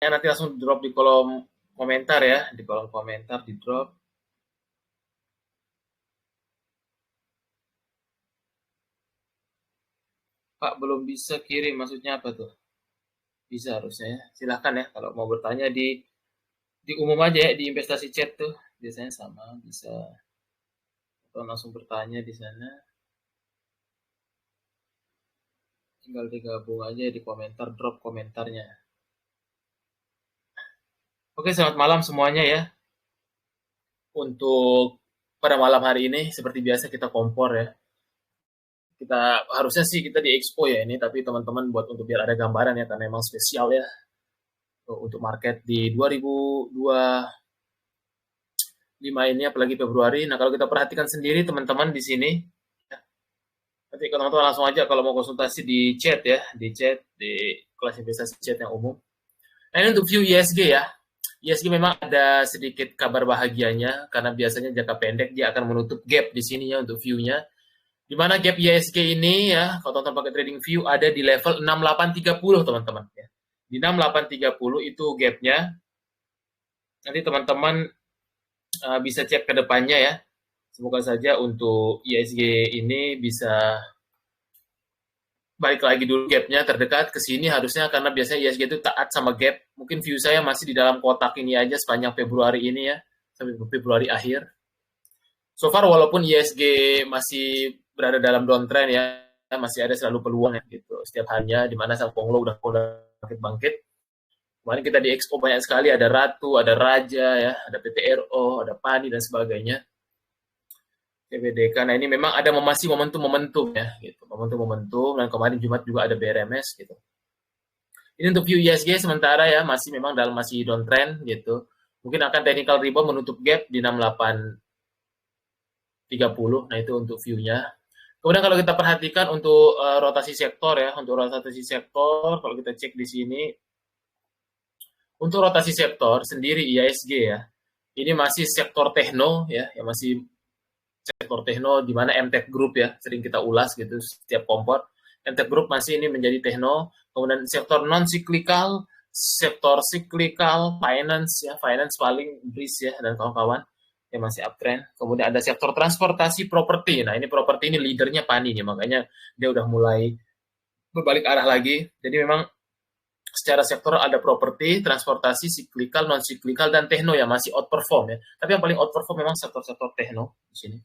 Ya, nanti langsung drop di kolom komentar ya, di kolom komentar di drop. Pak belum bisa kirim, maksudnya apa tuh? Bisa harusnya ya. Silahkan ya kalau mau bertanya di umum aja ya di investasi chat tuh biasanya sama bisa atau langsung bertanya di sana. Tinggal digabung aja di komentar, drop komentarnya. Oke, selamat malam semuanya ya. Untuk pada malam hari ini seperti biasa kita kompor ya. Kita harusnya sih kita di expo ya ini, tapi teman-teman buat untuk biar ada gambaran ya karena memang spesial ya untuk market di 2025 ini apalagi Februari. Nah, kalau kita perhatikan sendiri teman-teman di sini ya, nanti teman-teman langsung aja kalau mau konsultasi di chat ya, di kelas investasi chat yang umum. Nah, ini untuk view ISG ya. ISG memang ada sedikit kabar bahagianya karena biasanya jangka pendek dia akan menutup gap di sini ya untuk view-nya. Di mana gap ISG ini ya, kalau teman-teman pakai trading view ada di level 6830 teman-teman ya. Di 6830 itu gapnya. Nanti teman-teman bisa cek ke depannya ya. Semoga saja untuk ISG ini bisa balik lagi dulu gapnya terdekat ke sini harusnya karena biasanya ISG itu taat sama gap. Mungkin view saya masih di dalam kotak ini aja sepanjang Februari ini ya, sampai Februari akhir. So far walaupun ISG masih berada dalam downtrend ya, masih ada selalu peluang ya gitu. Setiap harinya di mana Sang Ponglo udah bangkit-bangkit. Kemarin kita di Expo banyak sekali ada Ratu, ada Raja ya, ada PTRO, ada Pani dan sebagainya. PBDK. Nah ini memang ada masih momentum-momentum ya, gitu. Momentum-momentum dan kemarin Jumat juga ada BRMS gitu. Ini untuk view ISG sementara ya masih memang dalam masih downtrend gitu. Mungkin akan technical rebound menutup gap di 6830. Nah itu untuk view-nya. Kemudian kalau kita perhatikan untuk rotasi sektor ya, untuk rotasi sektor kalau kita cek di sini untuk rotasi sektor sendiri ISG ya. Ini masih sektor tekno ya, yang masih sektor tekno di mana MTech Group ya sering kita ulas gitu setiap kompor. MTech Group masih ini menjadi tekno, kemudian sektor non siklikal, sektor siklikal, finance ya, finance paling BRIS ya dan kawan-kawan yang masih uptrend. Kemudian ada sektor transportasi properti. Nah, ini properti ini leadernya Pani nih, makanya dia udah mulai berbalik arah lagi. Jadi memang secara sektor ada properti, transportasi, siklikal, non siklikal dan tekno ya masih outperform ya. Tapi yang paling outperform memang sektor-sektor tekno di sini.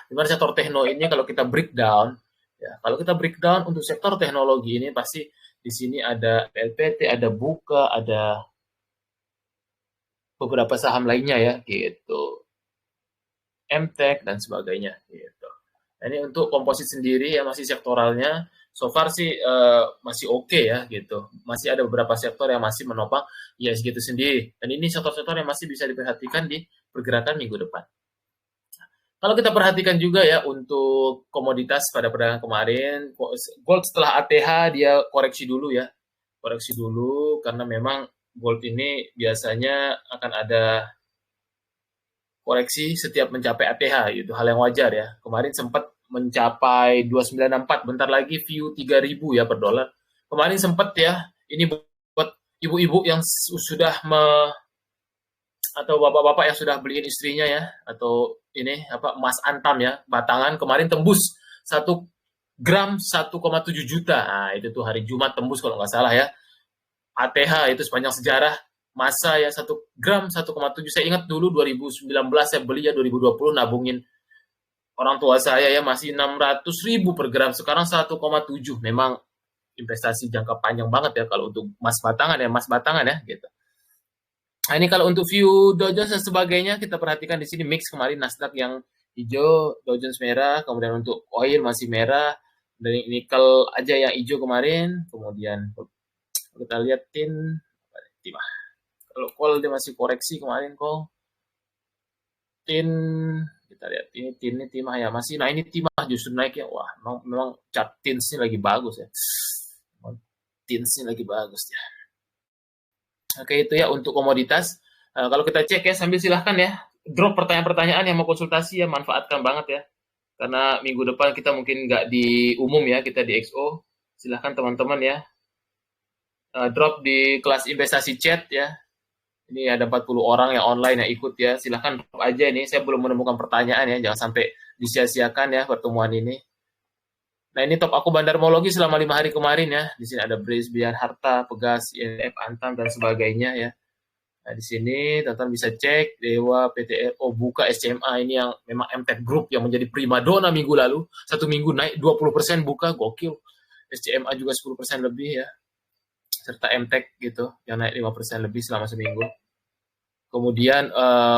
Dimana sektor tekno ini kalau kita breakdown, ya kalau kita breakdown untuk sektor teknologi ini pasti di sini ada LPT, ada Buka, ada beberapa saham lainnya ya gitu, MTech dan sebagainya gitu. Nah, ini untuk komposit sendiri ya masih sektoralnya so far sih masih oke ya gitu. Masih ada beberapa sektor yang masih menopang ISG itu sendiri. Dan ini sektor-sektor yang masih bisa diperhatikan di pergerakan minggu depan. Kalau kita perhatikan juga ya untuk komoditas pada perdagangan kemarin, gold setelah ATH dia koreksi dulu ya. Koreksi dulu karena memang gold ini biasanya akan ada koreksi setiap mencapai ATH itu hal yang wajar ya. Kemarin sempat mencapai 294, bentar lagi view 3.000 ya per dolar. Kemarin sempat ya, ini buat ibu-ibu yang sudah atau bapak-bapak yang sudah beliin istrinya ya atau ini apa emas antam ya batangan kemarin tembus 1 gram 1,7 juta. Nah, itu tuh hari Jumat tembus kalau nggak salah ya. ATH itu sepanjang sejarah masa ya 1 gram 1,7. Saya ingat dulu 2019 saya beli ya 2020 nabungin orang tua saya ya masih 600.000 per gram, sekarang 1,7. Memang investasi jangka panjang banget ya kalau untuk emas batangan ya gitu. Nah, ini kalau untuk view Dow Jones dan sebagainya, kita perhatikan di sini mix kemarin Nasdaq yang hijau, Dow Jones merah, kemudian untuk oil masih merah, dari nikel aja yang hijau kemarin, kemudian kita lihat timah. Kalau coal dia masih koreksi kemarin kok. Tin kita lihat ini timah ya masih. Nah ini timah justru naik ya. Wah, memang chart tins ini lagi bagus ya. Tins ini lagi bagus ya. Oke itu ya untuk komoditas. Kalau kita cek ya sambil silahkan ya drop pertanyaan-pertanyaan yang mau konsultasi ya manfaatkan banget ya. Karena minggu depan kita mungkin nggak di umum ya kita di XO. Silahkan teman-teman ya drop di kelas investasi chat ya. Ini ada 40 orang yang online yang ikut ya. Silahkan drop aja ini. Saya belum menemukan pertanyaan ya. Jangan sampai disia-siakan ya pertemuan ini. Nah ini top aku bandarmologi selama 5 hari kemarin ya. Di sini ada Brisbane, Harta, Pegas, INF, Antam dan sebagainya ya. Nah di sini teman-teman bisa cek Dewa, PTRO, Buka, SCMA ini yang memang MTech Group yang menjadi primadona minggu lalu. 1 minggu naik 20% Buka, gokil. SCMA juga 10% lebih ya. Serta MTech gitu yang naik 5% lebih selama seminggu. Kemudian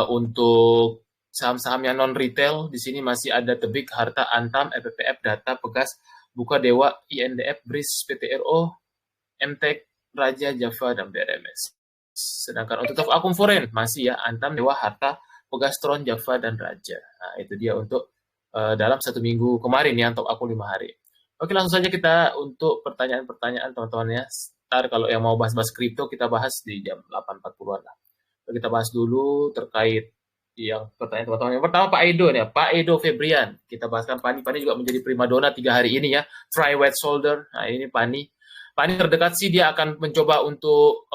untuk saham-saham yang non retail di sini masih ada Tebik, Harta, Antam, FPPF, Data, Pegas, Buka, Dewa, INDF, BRIS, PTRO, MTech, Raja, Java, dan BRMS. Sedangkan untuk top akun foreign masih ya Antam, Dewa, Harta, Pegas, Tron, Java, dan Raja. Nah, itu dia untuk dalam 1 minggu kemarin ya top akun 5 hari. Oke, langsung saja kita untuk pertanyaan-pertanyaan teman-teman ya. Ntar kalau yang mau bahas-bahas kripto kita bahas di jam 8.40-an lah. Kita bahas dulu terkait yang pertanyaan teman-teman. Yang pertama Pak Edo nih, Pak Edo Febrian. Kita bahaskan Pani. Pani juga menjadi primadona 3 hari ini ya. Fry wet shoulder. Nah ini Pani. Pani terdekat sih dia akan mencoba untuk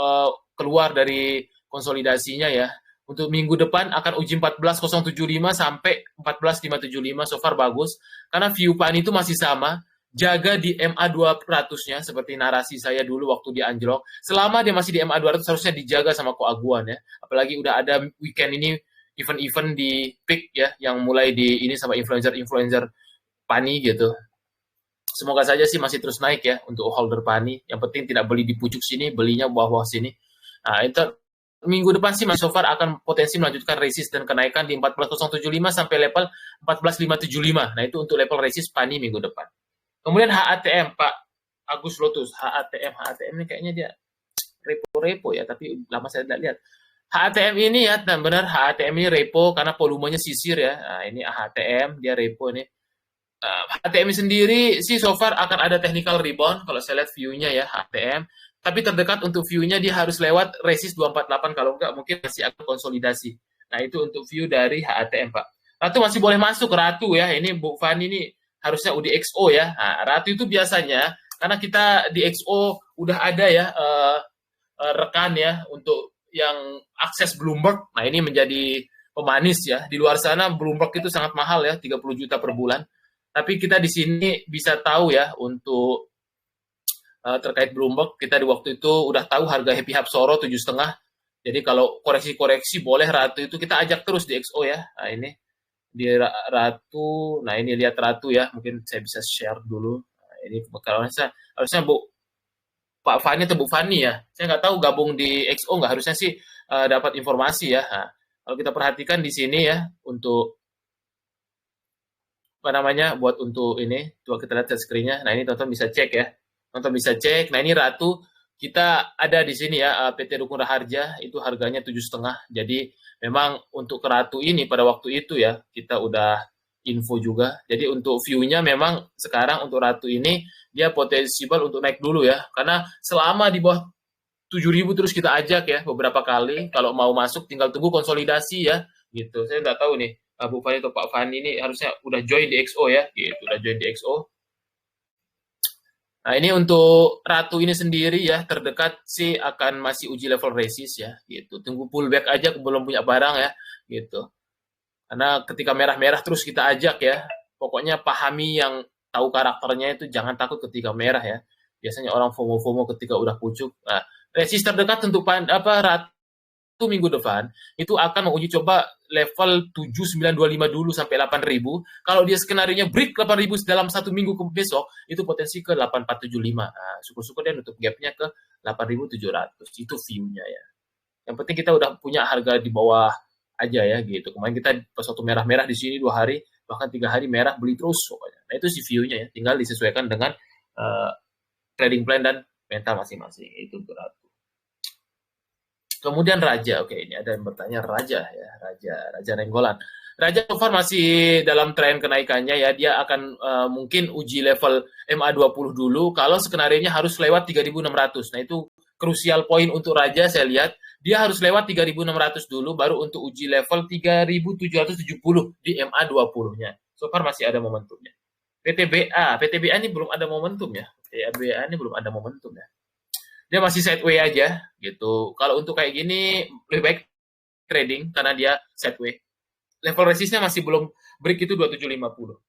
keluar dari konsolidasinya ya. Untuk minggu depan akan uji 14.075 sampai 14.575. So far bagus. Karena view Pani itu masih sama. Jaga di MA 200-nya seperti narasi saya dulu waktu di anjlok. Selama dia masih di MA 200 harusnya dijaga sama Koaguan ya. Apalagi udah ada weekend ini event-event di peak ya yang mulai di ini sama influencer-influencer Pani gitu. Semoga saja sih masih terus naik ya untuk holder Pani. Yang penting tidak beli di pucuk sini, belinya bawah sini. Nah, itu minggu depan sih Mas Sofar akan potensi melanjutkan resist dan kenaikan di 14.075 sampai level 14.575. Nah, itu untuk level resist Pani minggu depan. Kemudian HATM, Pak Agus Lotus. HATM ini kayaknya dia repo-repo ya, tapi lama saya tidak lihat. HATM ini ya, benar HATM ini repo karena volumenya sisir ya. Nah, ini HATM, dia repo ini. HATM sendiri sih so far akan ada technical rebound kalau saya lihat view-nya ya HATM. Tapi terdekat untuk view-nya dia harus lewat resist 248 kalau enggak mungkin masih akan konsolidasi. Nah, itu untuk view dari HATM, Pak. Ratu masih boleh masuk, Ratu ya. Ini Bu Fani ini harusnya UDXO ya. Nah, Ratu itu biasanya karena kita di XO udah ada ya rekan ya untuk yang akses Bloomberg. Nah, ini menjadi pemanis ya. Di luar sana Bloomberg itu sangat mahal ya, 30 juta per bulan. Tapi kita di sini bisa tahu ya untuk terkait Bloomberg, kita di waktu itu udah tahu harga Happy Hapsoro 7,5. Jadi kalau koreksi-koreksi boleh Ratu itu kita ajak terus di XO ya. Nah, ini di Ratu. Nah, ini lihat Ratu ya. Mungkin saya bisa share dulu. Nah, ini kalau harusnya Bu Pak Fani atau Bu Fani ya. Saya nggak tahu gabung di XO nggak, harusnya sih dapat informasi ya. Nah, kalau kita perhatikan di sini ya untuk apa namanya buat untuk ini, coba kita lihat screen-nya. Nah, ini teman-teman bisa cek ya. Teman-teman bisa cek. Nah, ini Ratu kita ada di sini ya PT Dukun Raharja itu harganya 7,5. Jadi memang untuk ke Ratu ini pada waktu itu ya kita udah info juga. Jadi untuk view-nya memang sekarang untuk Ratu ini dia potensial untuk naik dulu ya. Karena selama di bawah 7.000 terus kita ajak ya beberapa kali. Kalau mau masuk tinggal tunggu konsolidasi ya gitu. Saya nggak tahu nih Bu Fani atau Pak Fani ini harusnya udah join di XO ya gitu. Udah join di XO. Nah, ini untuk Ratu ini sendiri ya, terdekat sih akan masih uji level resist ya, gitu. Tunggu pullback aja belum punya barang ya, gitu. Karena ketika merah-merah terus kita ajak ya, pokoknya pahami yang tahu karakternya itu jangan takut ketika merah ya. Biasanya orang FOMO-FOMO ketika udah pucuk. Nah, resist terdekat untuk Ratu minggu depan itu akan menguji coba level 7.925 dulu sampai 8.000. Kalau dia skenario-nya break 8.000 dalam 1 minggu ke besok, itu potensi ke 8.475. Nah, syukur-syukur dia nutup gap-nya ke 8.700. Itu view-nya ya. Yang penting kita udah punya harga di bawah aja ya gitu. Kemarin kita pas waktu merah-merah di sini 2 hari, bahkan 3 hari merah beli terus pokoknya. Nah, itu sih view-nya ya. Tinggal disesuaikan dengan trading plan dan mental masing-masing. Itu berat. Kemudian Raja, oke ini ada yang bertanya Raja ya, Raja Nenggolan. Raja so far masih dalam tren kenaikannya ya, dia akan mungkin uji level MA20 dulu, kalau skenario-nya harus lewat 3.600. Nah itu krusial poin untuk Raja saya lihat, dia harus lewat 3.600 dulu, baru untuk uji level 3.770 di MA20-nya. So far masih ada momentumnya. PTBA ini belum ada momentum ya, PTBA ini belum ada momentum ya. dia masih sideways aja gitu. Kalau untuk kayak gini lebih baik trading karena dia sideways. Level resistnya masih belum break itu 2750.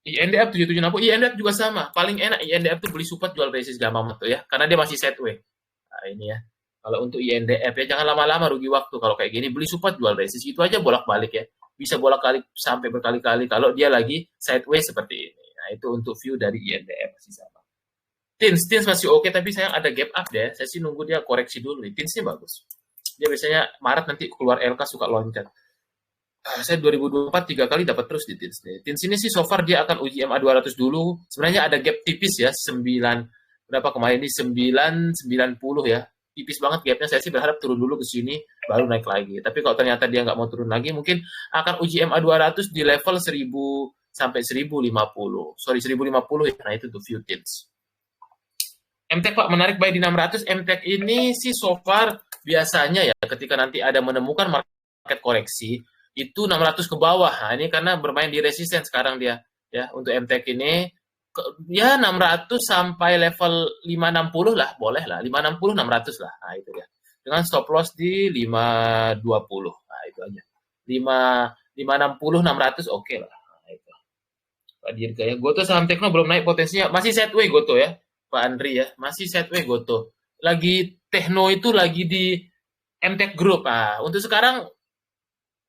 INDF 7760, INDF juga sama. Paling enak INDF tuh beli support jual resist gampang tuh ya, karena dia masih sideways. Nah, ini ya. Kalau untuk INDF ya jangan lama-lama rugi waktu kalau kayak gini beli support jual resist itu aja bolak-balik ya. Bisa bolak-balik sampai berkali-kali kalau dia lagi sideways seperti ini. Nah, itu untuk view dari INDF masih sama. Tins masih oke tapi sayang ada gap up deh. Saya sih nunggu dia koreksi dulu nih. Tinsnya bagus. Dia biasanya Maret nanti keluar LK suka loncat. Saya 2024 3 kali dapat terus di Tins nih. Tins ini sih so far dia akan uji MA 200 dulu. Sebenarnya ada gap tipis ya, 9 berapa kemarin ini 990 ya. Tipis banget gapnya. Saya sih berharap turun dulu ke sini baru naik lagi. Tapi kalau ternyata dia nggak mau turun lagi, mungkin akan uji MA 200 di level 1000 sampai 1050. Sorry 1050 ya. Nah itu tuh view Tins. MTEK Pak menarik buy di 600. MTEK ini sih so far biasanya ya ketika nanti ada menemukan market koreksi itu 600 ke bawah. Nah, ini karena bermain di resisten sekarang dia ya untuk MTEK ini ya 600 sampai level 560 lah, boleh lah. 560 600 lah. Nah, itu dia. Dengan stop loss di 520. Nah, itu aja. 560 600 oke lah. Nah, itu. Pak Dirga ya. Goto saham Tekno belum naik potensinya. Masih sideways Goto ya. Pak Andri ya. Masih sideways Goto. Lagi Tekno itu lagi di MTEK Group. Nah, untuk sekarang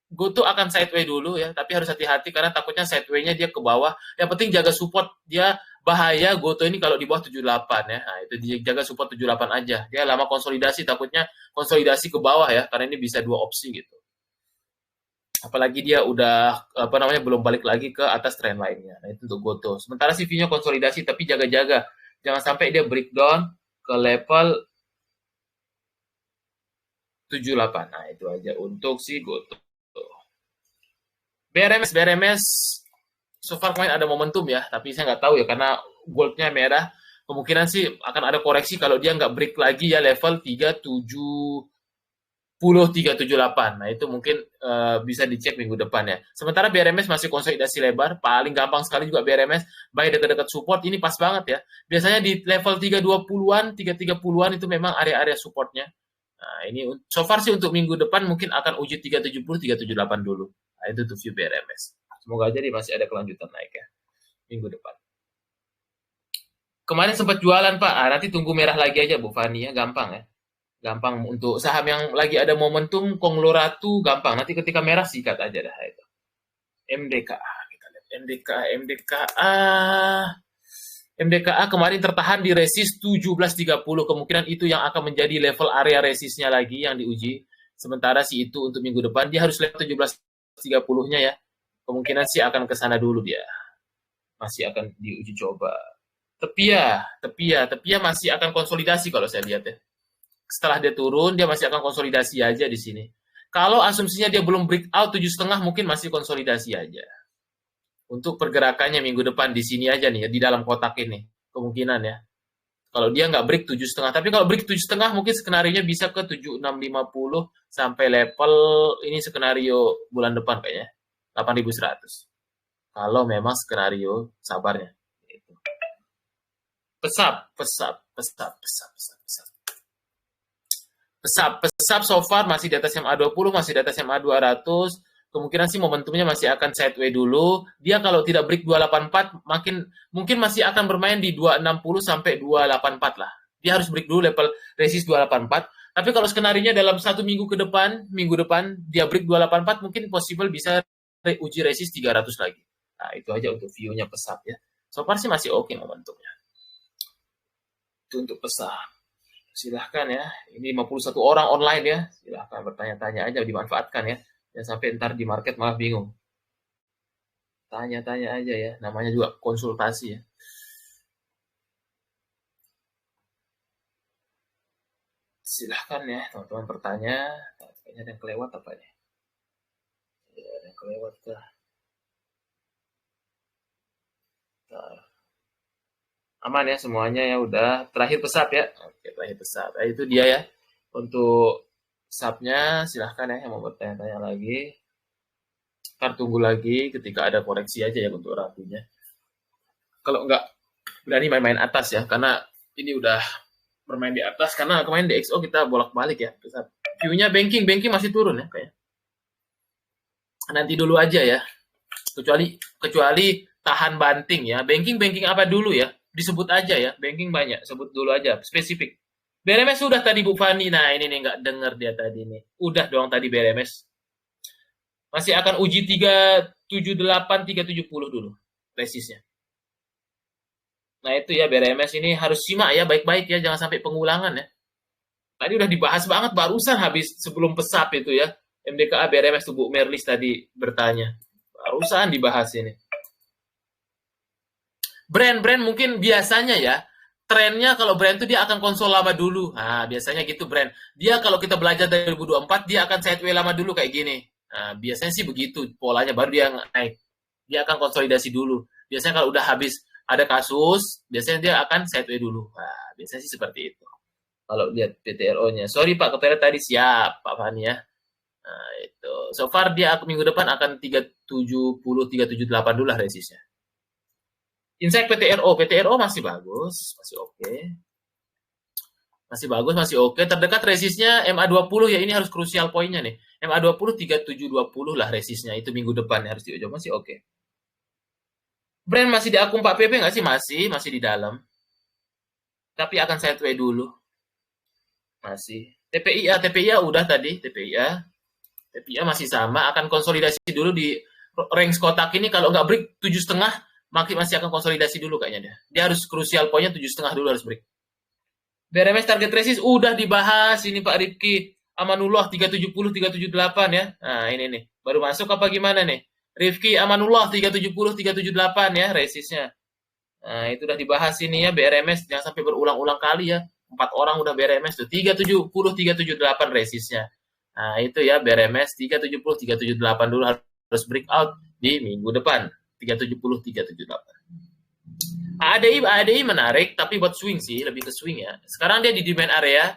Goto akan sideways dulu ya, tapi harus hati-hati karena takutnya sideways-nya dia ke bawah. Yang penting jaga support, dia bahaya Goto ini kalau di bawah 78 ya. Nah, itu dia jaga support 78 aja. Dia lama konsolidasi, takutnya konsolidasi ke bawah ya, karena ini bisa dua opsi gitu. Apalagi dia udah apa namanya belum balik lagi ke atas trend lainnya. Nah, itu untuk Goto. Sementara CV-nya konsolidasi tapi jaga-jaga. Jangan sampai dia breakdown ke level 78. Nah, itu aja untuk si Goto. BRMS so far kemarin ada momentum ya, tapi saya nggak tahu ya karena goldnya merah. Kemungkinan sih akan ada koreksi kalau dia nggak break lagi ya level 378. Nah itu mungkin bisa dicek minggu depan ya. Sementara BRMS masih konsolidasi lebar, paling gampang sekali juga BRMS baik dekat-dekat support ini pas banget ya. Biasanya di level 320-an, 330-an itu memang area-area supportnya. Nah, ini so far sih untuk minggu depan mungkin akan uji 370, 378 dulu. Nah, itu tuh view BRMS. Semoga aja masih ada kelanjutan naik ya minggu depan. Kemarin sempat jualan Pak, nanti tunggu merah lagi aja Bu Fani ya, gampang ya. Gampang untuk saham yang lagi ada momentum konglomeratu gampang. Nanti ketika merah sikat aja dah itu. MDKA kita lihat MDKA kemarin tertahan di resist 1730, kemungkinan itu yang akan menjadi level area resistnya lagi yang diuji. Sementara sih itu untuk minggu depan dia harus level 1730-nya ya. Kemungkinan sih akan ke sana dulu dia. Masih akan diuji coba. Tepia masih akan konsolidasi kalau saya lihat ya. Setelah dia turun, dia masih akan konsolidasi aja di sini. Kalau asumsinya dia belum breakout 7,5 mungkin masih konsolidasi aja. Untuk pergerakannya minggu depan di sini aja nih, di dalam kotak ini. Kemungkinan ya. Kalau dia nggak break 7,5. Tapi kalau break 7,5 mungkin skenario-nya bisa ke 7650 sampai level ini skenario bulan depan kayaknya. 8100. Kalau memang skenario sabarnya. Pesap so far masih di atas MA20, masih di atas MA200. Kemungkinan sih momentumnya masih akan sideways dulu. Dia kalau tidak break 284, mungkin masih akan bermain di 260 sampai 284 lah. Dia harus break dulu level resist 284. Tapi kalau skenarinya dalam 1 minggu ke depan, minggu depan dia break 284, mungkin possible bisa uji resist 300 lagi. Nah, itu aja untuk view-nya pesat ya. So far sih masih oke momentumnya. Itu untuk pesat. Silahkan ya, ini 51 orang online ya, silahkan bertanya-tanya aja, dimanfaatkan ya, jangan sampai ntar di market malah bingung. Tanya-tanya aja ya, namanya juga konsultasi ya. Silahkan ya, teman-teman bertanya. Kayaknya ada yang kelewat apa nih? Ya, ada yang kelewat kah? Aman ya semuanya ya udah. Terakhir pesap ya. Oke, terakhir pesap. Nah, itu dia ya. Untuk pesapnya silahkan ya yang mau bertanya-tanya lagi. Ntar tunggu lagi ketika ada koreksi aja ya untuk rapinya. Kalau nggak berani main-main atas ya, karena ini udah bermain di atas karena kemarin di XO kita bolak-balik ya. View-nya banking masih turun ya kayak. Nanti dulu aja ya. Kecuali tahan banting ya. Banking apa dulu ya? Disebut aja ya. Banking banyak, sebut dulu aja spesifik. BRMS sudah tadi Bu Fani. Nah, ini nih nggak denger dia tadi nih. Udah doang tadi BRMS. Masih akan uji 378 370 dulu resistnya. Nah, itu ya BRMS ini harus simak ya baik-baik ya, jangan sampai pengulangan ya. Tadi udah dibahas banget barusan habis sebelum pesap itu ya. MDKA BRMS tuh Bu Merlis tadi bertanya. Barusan dibahas ini. Brand mungkin biasanya ya, trennya kalau brand itu dia akan konsol lama dulu. Nah, biasanya gitu brand. Dia kalau kita belajar dari 2024, dia akan sideway lama dulu kayak gini. Nah, biasanya sih begitu polanya, baru dia naik. Dia akan konsolidasi dulu. Biasanya kalau udah habis ada kasus, biasanya dia akan sideway dulu. Nah, biasanya sih seperti itu. Kalau lihat PTRO-nya. Sorry Pak, kepada tadi siap Pak Fani ya. Nah, itu. So far dia minggu depan akan 370 378 dulu lah resistnya. Insight PTRO masih bagus, masih oke. Masih bagus, masih oke. Terdekat resistnya MA20 ya, ini harus krusial poinnya nih. MA20 3720 lah resistnya, itu minggu depan harus diuji, masih oke. Brand masih di akun 4PP nggak sih? Masih di dalam. Tapi akan sideway dulu. Masih. TPIA udah tadi, TPIA masih sama, akan konsolidasi dulu di range kotak ini, kalau nggak break 7,5, masih akan konsolidasi dulu kayaknya dia. Dia harus krusial poinnya 7,5 dulu harus break. BRMS target resist udah dibahas ini Pak Rifki. Amanullah 370 378 ya. Nah, ini nih. Baru masuk apa gimana nih? Rifki Amanullah 370 378 ya resistnya. Nah, itu udah dibahas ini ya BRMS, jangan sampai berulang-ulang kali ya. 4 orang udah BRMS tuh 370 378 resistnya. Nah, itu ya BRMS 370 378 dulu harus breakout di minggu depan. 370 378. ADI menarik, tapi buat swing sih, lebih ke swing ya. Sekarang dia di demand area.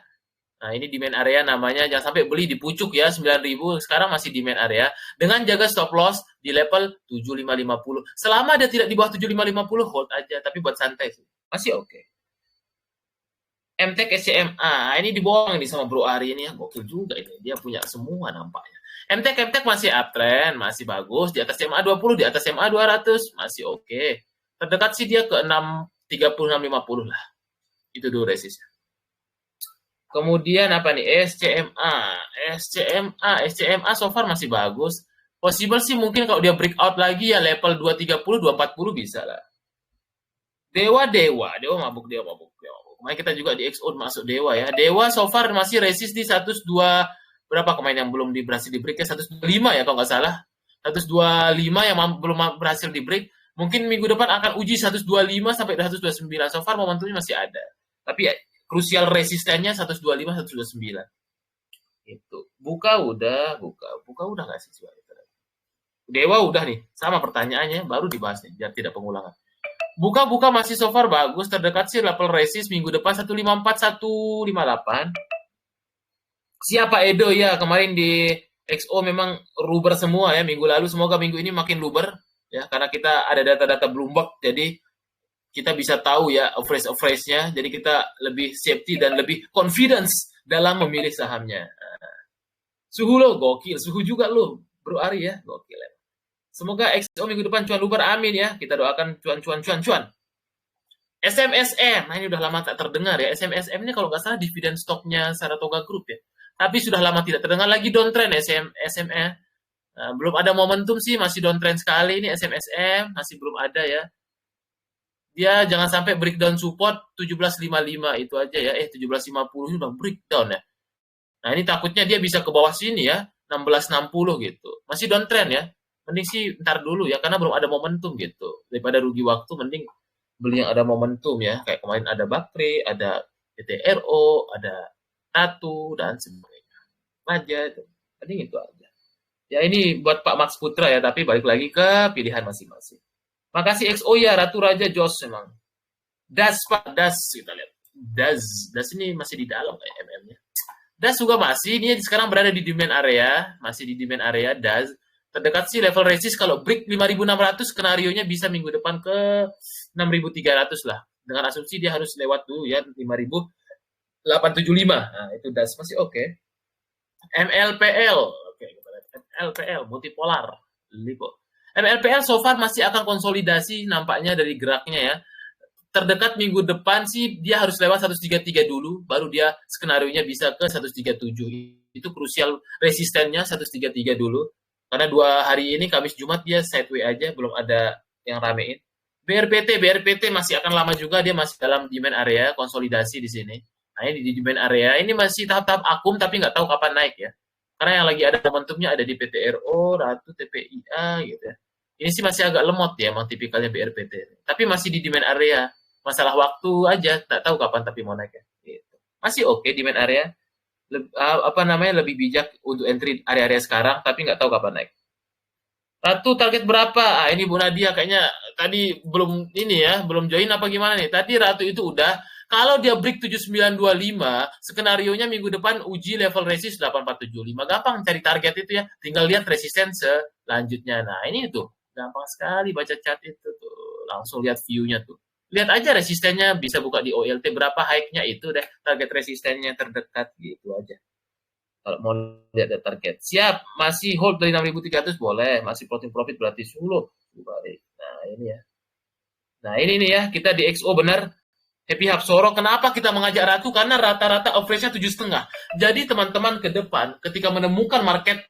Nah, ini demand area namanya, jangan sampai beli di pucuk ya, 9.000. Sekarang masih demand area. Dengan jaga stop loss di level 7550. Selama dia tidak di bawah 7550, hold aja. Tapi buat santai sih, masih oke. MTEK SCMA, ini dibohong nih sama Bro Ari ini ya. Gokil juga ini, dia punya semua nampaknya. MTEK masih uptrend, masih bagus. Di atas MA20, di atas MA200, masih oke. Terdekat sih dia ke 630 650 lah. Itu dulu resistnya. Kemudian apa nih? SCMA so far masih bagus. Possible sih mungkin kalau dia breakout lagi ya level 230 240 bisa lah. Dewa mabuk. Kemarin kita juga di XO masuk Dewa ya. Dewa so far masih resist di 102 berapa kemarin yang belum berhasil di break ya, 125 ya kalau nggak salah. 125 yang belum berhasil di break. Mungkin minggu depan akan uji 125 sampai 129. So far momentumnya masih ada. Tapi ya, krusial resistennya 125 129. Itu. Buka udah nggak sih? Dewa udah nih. Sama pertanyaannya baru dibahas nih biar tidak pengulangan. Buka masih so far bagus, terdekat sih level resist minggu depan 154 158. Siapa Edo ya, kemarin di XO memang luber semua ya minggu lalu, semoga minggu ini makin luber ya karena kita ada data-data Bloomberg, jadi kita bisa tahu ya average-nya, jadi kita lebih safety dan lebih confidence dalam memilih sahamnya. Suhu lo gokil, suhu juga lo Bro Ari ya, gokil ya. Semoga XO minggu depan cuan luber, amin ya. Kita doakan cuan. SMSM, nah ini udah lama tak terdengar ya. SMSM ini kalau nggak salah dividen stoknya Saratoga Group ya. Tapi sudah lama tidak terdengar lagi downtrend SME. Nah, belum ada momentum sih, masih downtrend sekali ini SMSM, masih belum ada ya. Dia jangan sampai breakdown support 1755 itu aja ya. 1750 udah breakdown ya. Nah, ini takutnya dia bisa ke bawah sini ya, 1660 gitu. Masih downtrend ya. Mending sih ntar dulu ya, karena belum ada momentum gitu. Daripada rugi waktu, mending beli yang ada momentum ya. Kayak kemarin ada Bakri, ada PTRO, ada Tatu, dan sebagainya. Aja itu. Mending itu aja. Ya ini buat Pak Max Putra ya, tapi balik lagi ke pilihan masing-masing. Makasih XO ya, Ratu Raja Jos memang. Das Pak, Das kita lihat. Das ini masih di dalam kayak MM-nya. Das juga masih, ini sekarang berada di demand area, masih di demand area Das. Terdekat sih level resist kalau break 5.600, skenario-nya bisa minggu depan ke 6.300 lah. Dengan asumsi dia harus lewat dulu ya 5.000 875. Nah, itu das masih oke. MLPL. Oke, MLPL multipolar. Lipo. MLPL so far masih akan konsolidasi nampaknya dari geraknya ya. Terdekat minggu depan sih dia harus lewat 133 dulu, baru dia skenario-nya bisa ke 137. Itu krusial resistennya 133 dulu. Karena 2 hari ini Kamis Jumat dia sideway aja, belum ada yang ramein. BRPT masih akan lama juga, dia masih dalam demand area, konsolidasi di sini. Nah ini di demand area, ini masih tahap-tahap akum tapi nggak tahu kapan naik ya. Karena yang lagi ada momentumnya ada di PTRO, Ratu, TPIA gitu ya. Ini sih masih agak lemot ya, emang tipikalnya BRPT. Tapi masih di demand area, masalah waktu aja, tak tahu kapan tapi mau naik ya. Gitu. Masih oke demand area, apa namanya lebih bijak untuk entry area-area sekarang, tapi nggak tahu kapan naik. Ratu target berapa? Ah, ini Bu Nadia kayaknya tadi belum ini ya, belum join apa gimana nih? Tadi Ratu itu udah, kalau dia break 7925, skenario-nya minggu depan uji level resist 8475. Gampang cari target itu ya, tinggal lihat resisten selanjutnya. Nah, ini tuh, gampang sekali baca chart itu tuh. Langsung lihat view-nya tuh. Lihat aja resistennya, bisa buka di OLT berapa high-nya itu deh, target resistennya terdekat gitu aja. Kalau mau lihat ada target. Siap, masih hold dari 6.300 boleh, masih floating profit berarti 10. Nah, ini ya. Nah, ini nih ya, kita di XO benar. Happy Hapsoro, kenapa kita mengajak Ratu? Karena rata-rata average-nya 7,5. Jadi teman-teman ke depan, ketika menemukan market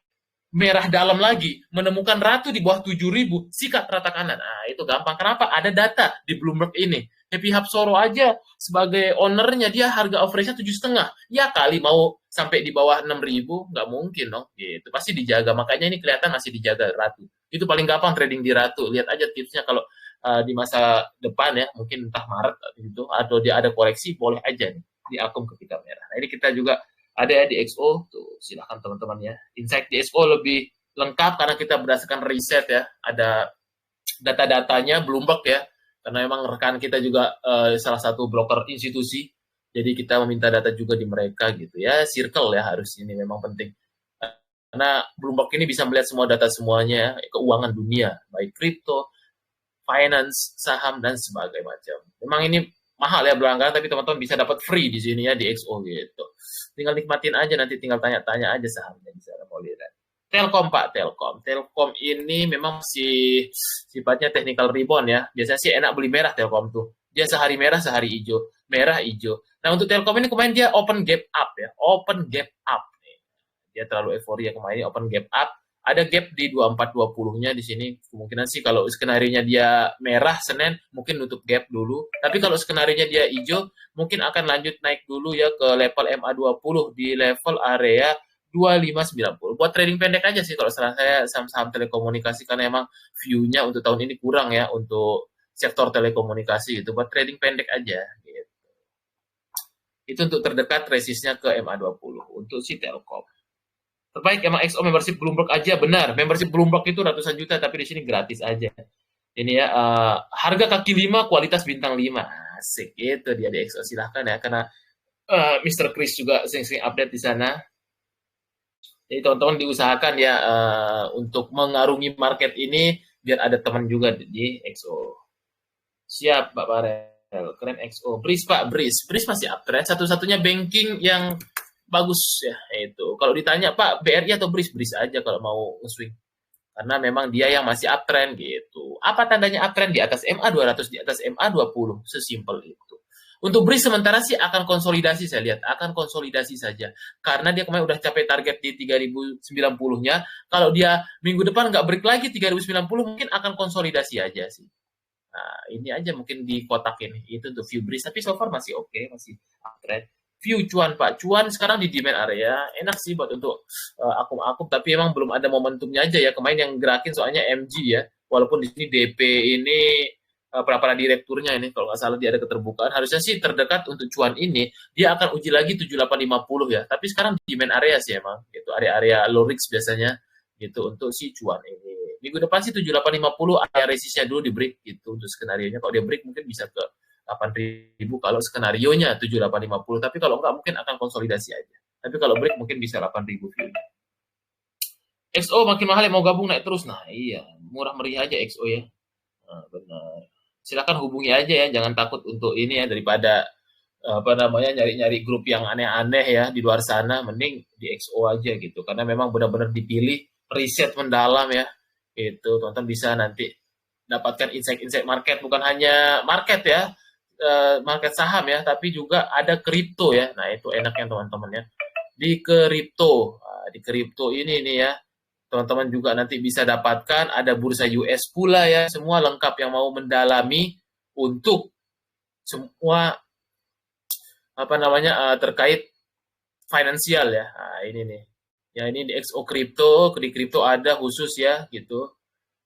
merah dalam lagi, menemukan Ratu di bawah 7.000, sikat rata kanan. Nah, itu gampang. Kenapa? Ada data di Bloomberg ini. Happy Hapsoro aja sebagai ownernya dia harga average-nya 7,5. Ya kali mau sampai di bawah 6.000, nggak mungkin dong. Gitu. Pasti dijaga. Makanya ini kelihatan masih dijaga Ratu. Itu paling gampang trading di Ratu. Lihat aja tipsnya kalau di masa depan ya, mungkin entah Maret gitu, atau dia ada koreksi, boleh aja nih di akun ketika merah. Nah, ini kita juga ada ya di XO, tuh silahkan teman-teman ya. Insight di XO lebih lengkap karena kita berdasarkan riset ya, ada data-datanya Bloomberg ya, karena memang rekan kita juga salah satu broker institusi, jadi kita meminta data juga di mereka gitu ya, circle ya harus ini memang penting. Karena Bloomberg ini bisa melihat semua data semuanya, keuangan dunia, baik kripto, finance, saham, dan sebagainya macam. Memang ini mahal ya berlangganan, tapi teman-teman bisa dapat free di sini ya di XO gitu. Tinggal nikmatin aja, nanti tinggal tanya-tanya aja sahamnya di sana mau lihat. Telkom Pak, Telkom. Telkom ini memang si sifatnya technical rebound ya. Biasanya sih enak beli merah Telkom tuh. Dia sehari merah, sehari hijau. Merah, hijau. Nah untuk Telkom ini kemarin dia open gap up ya. Open gap up. Dia terlalu euforia kemarin open gap up. Ada gap di 2420-nya di sini. Kemungkinan sih kalau skenario-nya dia merah Senin mungkin nutup gap dulu. Tapi kalau skenario-nya dia hijau mungkin akan lanjut naik dulu ya ke level MA20 di level area 2590. Buat trading pendek aja sih kalau salah saya saham-saham telekomunikasi karena emang view-nya untuk tahun ini kurang ya untuk sektor telekomunikasi itu buat trading pendek aja gitu. Itu untuk terdekat resistnya ke MA20 untuk si Telkom. Terbaik emang XO membership Bloomberg aja benar. Membership Bloomberg itu ratusan juta tapi di sini gratis aja. Ini ya harga kaki 5 kualitas bintang 5. Asik itu dia di XO silahkan ya karena Mr. Chris juga sering-sering update di sana. Jadi teman-teman diusahakan ya untuk mengarungi market ini biar ada teman juga di XO. Siap Pak Barel, keren XO. Breeze Pak, Breeze masih uptrend. Satu-satunya banking yang bagus ya itu. Kalau ditanya Pak BRI atau Breeze aja kalau mau swing. Karena memang dia yang masih uptrend gitu. Apa tandanya uptrend? Di atas MA200, di atas MA20. Sesimpel itu. Untuk Breeze sementara sih akan konsolidasi saya lihat. Akan konsolidasi saja. Karena dia kemarin udah capai target di 3090-nya. Kalau dia minggu depan nggak break lagi 3090 mungkin akan konsolidasi aja sih. Nah, ini aja mungkin di kotak ini. Itu untuk view Breeze. Tapi so far masih oke. Masih uptrend. View cuan Pak, cuan sekarang di demand area enak sih buat untuk akum-akum tapi emang belum ada momentumnya aja ya kemarin yang gerakin soalnya MG ya walaupun di sini DP ini para direkturnya ini kalau nggak salah dia ada keterbukaan harusnya sih terdekat untuk cuan ini dia akan uji lagi 7850 ya tapi sekarang di demand area sih emang gitu area-area low risk biasanya gitu untuk si cuan ini minggu depan sih 7850 area resistnya dulu di break gitu untuk skenario nya kalau dia break mungkin bisa ke 8.000 kalau skenario-nya 7850 tapi kalau enggak mungkin akan konsolidasi aja tapi kalau break mungkin bisa 8.000 view-nya XO makin mahal yang mau gabung naik terus nah iya murah meriah aja XO ya nah, benar silakan hubungi aja ya jangan takut untuk ini ya daripada apa namanya, nyari-nyari grup yang aneh-aneh ya di luar sana, mending di XO aja gitu. Karena memang benar-benar dipilih, riset mendalam ya. Itu teman-teman bisa nanti dapatkan insight-insight market, bukan hanya market ya, market saham ya, tapi juga ada kripto ya. Nah, itu enaknya teman-teman ya. Di kripto ini nih ya, teman-teman juga nanti bisa dapatkan ada bursa US pula ya, semua lengkap yang mau mendalami untuk semua apa namanya terkait finansial ya. Nah, ini nih. Ya ini di XO Crypto, di Crypto ada khusus ya gitu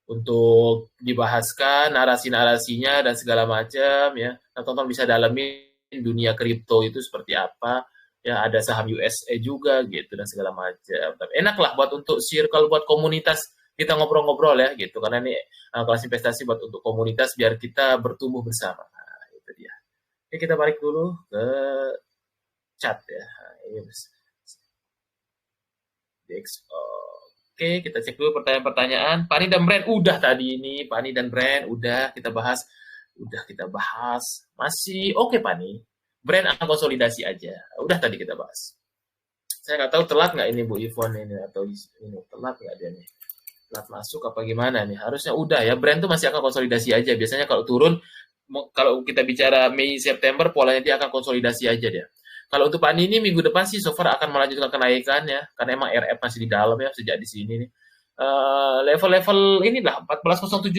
untuk dibahaskan narasi-narasinya dan segala macam ya. Nah, tonton bisa dalamin dunia kripto itu seperti apa. Ya ada saham USA juga gitu dan segala macam. Tapi enak lah buat untuk circle, buat komunitas kita ngobrol-ngobrol ya gitu. Karena ini kelas investasi buat untuk komunitas biar kita bertumbuh bersama. Nah, itu dia. Oke, kita balik dulu ke chat ya. Nah, ini Oke, kita cek dulu pertanyaan-pertanyaan. Pani dan Brand udah tadi ini, Pani dan Brand udah kita bahas. Udah kita bahas. Masih oke Pani. Brand akan konsolidasi aja. Udah tadi kita bahas. Saya nggak tahu telat nggak ini Bu Ivon ini atau ini telat nggak dia nih. Telat masuk apa gimana nih? Harusnya udah ya. Brand tuh masih akan konsolidasi aja. Biasanya kalau turun, kalau kita bicara Mei September polanya dia akan konsolidasi aja dia. Kalau untuk Pani ini minggu depan sih so far akan melanjutkan kenaikan ya, karena emang RF masih di dalam ya sejak di sini nih. Level-level inilah 14.075,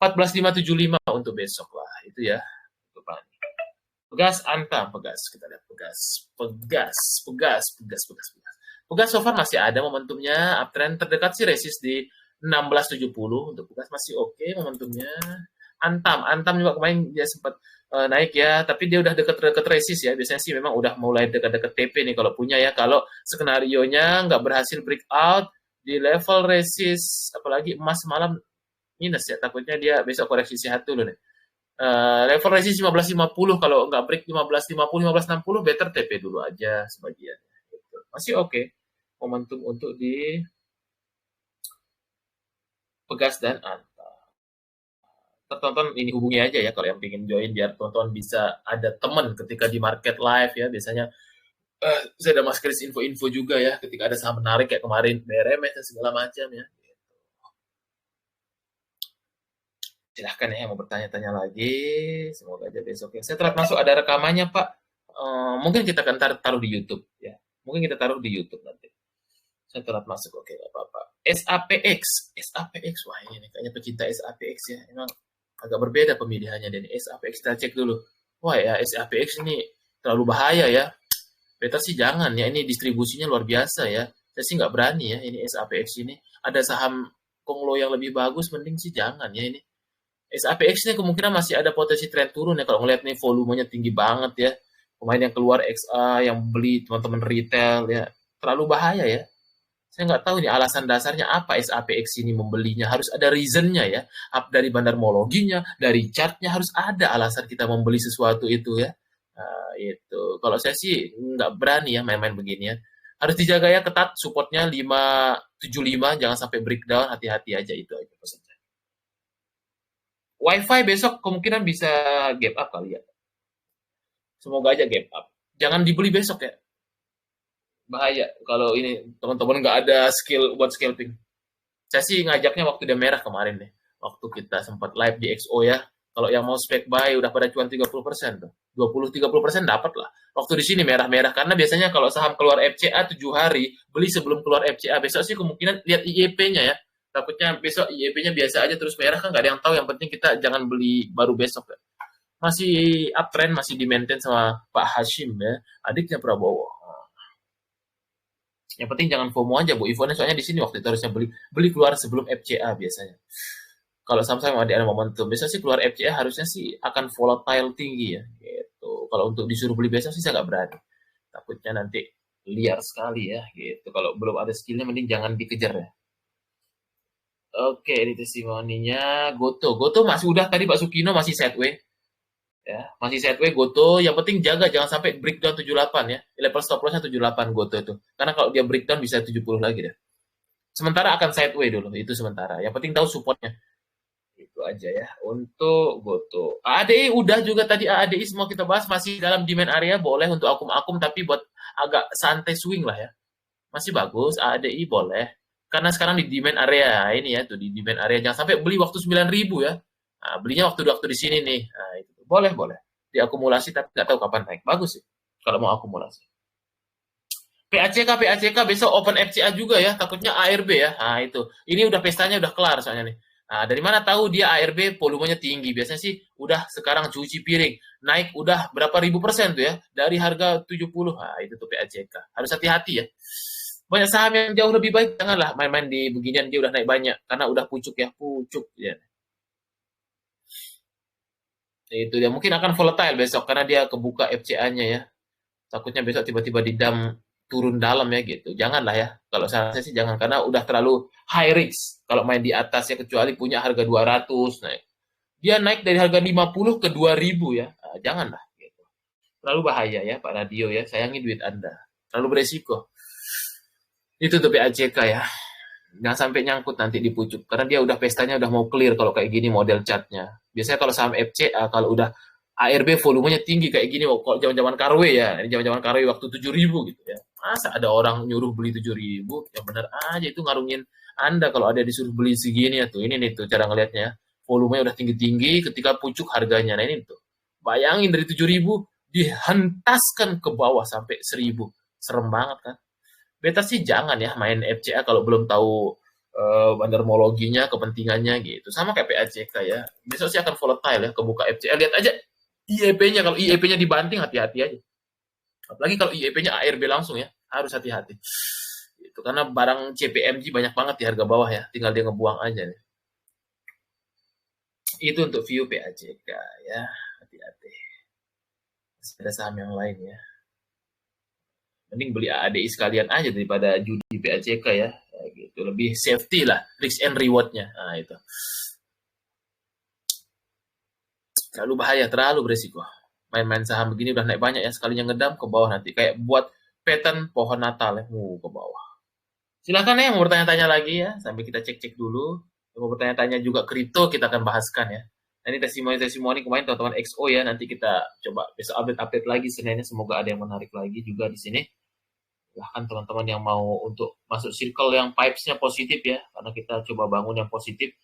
14.575 untuk besok lah itu ya. Untuk Pani. Pegas Antam, Pegas kita lihat Pegas. Pegas so far masih ada momentumnya, uptrend terdekat sih resist di 1670 untuk Pegas masih oke momentumnya. Antam juga kemarin dia sempat naik ya, tapi dia udah deket-deket resist ya. Biasanya sih memang udah mulai deket-deket TP nih kalau punya ya. Kalau skenario-nya nggak berhasil breakout di level resist, apalagi emas malam minus ya, takutnya dia besok koreksi sehat dulu nih. Level resist 1550, kalau nggak break 1550, 1560, better TP dulu aja sebagian. Gitu. Masih oke momentum untuk di Pegas dan Anta. Tonton ini hubungi aja ya kalau yang pengen join biar tonton bisa ada temen ketika di market live ya. Biasanya saya ada maskeris info-info juga ya ketika ada saham menarik kayak kemarin BRMS dan segala macam ya. Silahkan ya yang mau bertanya-tanya lagi. Semoga aja besok ya. Saya telah masuk ada rekamannya Pak. Mungkin kita akan taruh di YouTube ya. Mungkin kita taruh di YouTube nanti. Saya telat masuk, oke, nggak apa-apa. SAPX, wah ini nih, kayaknya pecinta SAPX ya. Emang agak berbeda pemilihannya dan SAPX kita cek dulu. Wah ya SAPX ini terlalu bahaya ya. Better sih jangan ya. Ini distribusinya luar biasa ya. Saya sih nggak berani ya. Ini SAPX ini ada saham Konglo yang lebih bagus, mending sih jangan ya ini. SAPX ini kemungkinan masih ada potensi tren turun ya kalau ngeliat nih volumenya tinggi banget ya. Pemain yang keluar XA, yang beli teman-teman retail ya. Terlalu bahaya ya. Saya nggak tahu nih alasan dasarnya apa SAPX ini membelinya. Harus ada reasonnya ya. Dari bandarmologinya, dari chartnya harus ada alasan kita membeli sesuatu itu ya. Nah, itu. Kalau saya sih nggak berani ya main-main begini ya. Harus dijaga ya ketat supportnya 575, jangan sampai breakdown, hati-hati aja itu aja pesannya. WiFi besok kemungkinan bisa gap up kali ya. Semoga aja gap up. Jangan dibeli besok ya. Bahaya kalau ini teman-teman nggak ada skill buat scalping. Saya sih ngajaknya waktu dia merah kemarin nih. Waktu kita sempat live di XO ya. Kalau yang mau spec buy udah pada cuan 30% tuh. 20-30% dapat lah. Waktu di sini merah-merah karena biasanya kalau saham keluar FCA 7 hari, beli sebelum keluar FCA. Besok sih kemungkinan lihat IEP-nya ya. Takutnya besok IEP-nya biasa aja terus merah kan nggak ada yang tahu. Yang penting kita jangan beli baru besok ya. Masih uptrend, masih di maintain sama Pak Hashim ya, adiknya Prabowo. Yang penting jangan FOMO aja Bu Ivonnya, soalnya di sini waktu itu harusnya beli keluar sebelum FCA biasanya. Kalau sama-sama ada momentum, biasanya sih keluar FCA harusnya sih akan volatile tinggi ya. Gitu. Kalau untuk disuruh beli besok sih saya nggak berani. Takutnya nanti liar sekali ya gitu. Kalau belum ada skillnya mending jangan dikejar ya. Oke, ini testimoninya Goto masih udah tadi Pak Sukino masih sideways. Ya, masih sideways Goto, yang penting jaga jangan sampai breakdown 78 ya. Level stop loss-nya 78 Goto itu. Karena kalau dia breakdown bisa 70 lagi deh. Sementara akan sideways dulu, itu sementara. Yang penting tahu supportnya. Itu aja ya. Untuk Goto. AADI udah juga tadi AADI semua kita bahas masih dalam demand area boleh untuk akum-akum tapi buat agak santai swing lah ya. Masih bagus AADI boleh. Karena sekarang di demand area ini ya tuh di demand area jangan sampai beli waktu 9.000 ya. Nah, belinya waktu-waktu di sini nih. Nah, itu boleh boleh. Diakumulasi tapi nggak tahu kapan naik. Bagus sih kalau mau akumulasi. PACK besok Open FCA juga ya, takutnya ARB ya. Nah, itu. Ini udah pestanya udah kelar soalnya nih. Nah, dari mana tahu dia ARB volumenya tinggi? Biasanya sih udah sekarang cuci piring. Naik udah berapa ribu persen tuh ya. Dari harga 70. Nah, itu tuh PACK. Harus hati-hati ya. Banyak saham yang jauh lebih baik. Janganlah main-main di beginian dia udah naik banyak. Karena udah pucuk ya. Pucuk ya. Itu dia. Mungkin akan volatile besok karena dia kebuka FCA-nya ya. Takutnya besok tiba-tiba didam turun dalam ya gitu. Janganlah ya. Kalau saya sih jangan karena udah terlalu high risk kalau main di atas ya kecuali punya harga 200 naik. Dia naik dari harga 50 ke 2000 ya. Nah, janganlah gitu. Terlalu bahaya ya Pak Radio ya. Sayangi duit Anda. Terlalu beresiko. Itu tuh PAJK ya. Jangan sampai nyangkut nanti di pucuk karena dia udah pestanya udah mau clear kalau kayak gini model chartnya. Biasanya kalau saham FCA kalau udah ARB volumenya tinggi kayak gini, kalau zaman-zaman Karwe ya, ini zaman-zaman Karwe waktu 7.000 gitu ya. Masa ada orang nyuruh beli 7.000? Yang benar aja itu ngarungin Anda kalau ada disuruh beli segini ya tuh. Ini nih tuh cara ngelihatnya. Volumenya udah tinggi-tinggi ketika pucuk harganya. Nah ini tuh. Bayangin dari 7.000 dihentaskan ke bawah sampai 1.000. Serem banget kan? Beta sih jangan ya main FCA kalau belum tahu bandermologinya, kepentingannya gitu. Sama kayak PAJK ya. Besok sih akan volatile ya kebuka FCA. Lihat aja IEP-nya, kalau IEP-nya dibanting hati-hati aja. Apalagi kalau IEP-nya ARB langsung ya, harus hati-hati. Itu karena barang CPMG banyak banget di harga bawah ya, tinggal dia ngebuang aja nih. Itu untuk view PAJK ya, hati-hati. Masih ada saham yang lain ya. Mending beli ADI sekalian aja daripada judi PAJK ya. Gitu. Lebih safety lah, risk and reward-nya. Nah itu. Terlalu bahaya, terlalu beresiko. Main-main saham begini udah naik banyak ya, sekalinya ngedam ke bawah nanti. Kayak buat pattern pohon Natal ya, ke bawah. Silahkan ya, mau bertanya-tanya lagi ya, sambil kita cek-cek dulu. Mau bertanya-tanya juga kripto, kita akan bahaskan ya. Nah, ini testimoni kemarin teman-teman XO ya, nanti kita coba besok update-update lagi Seninnya, semoga ada yang menarik lagi juga di sini. Silahkan teman-teman yang mau untuk masuk circle yang pipes-nya positif ya, karena kita coba bangun yang positif,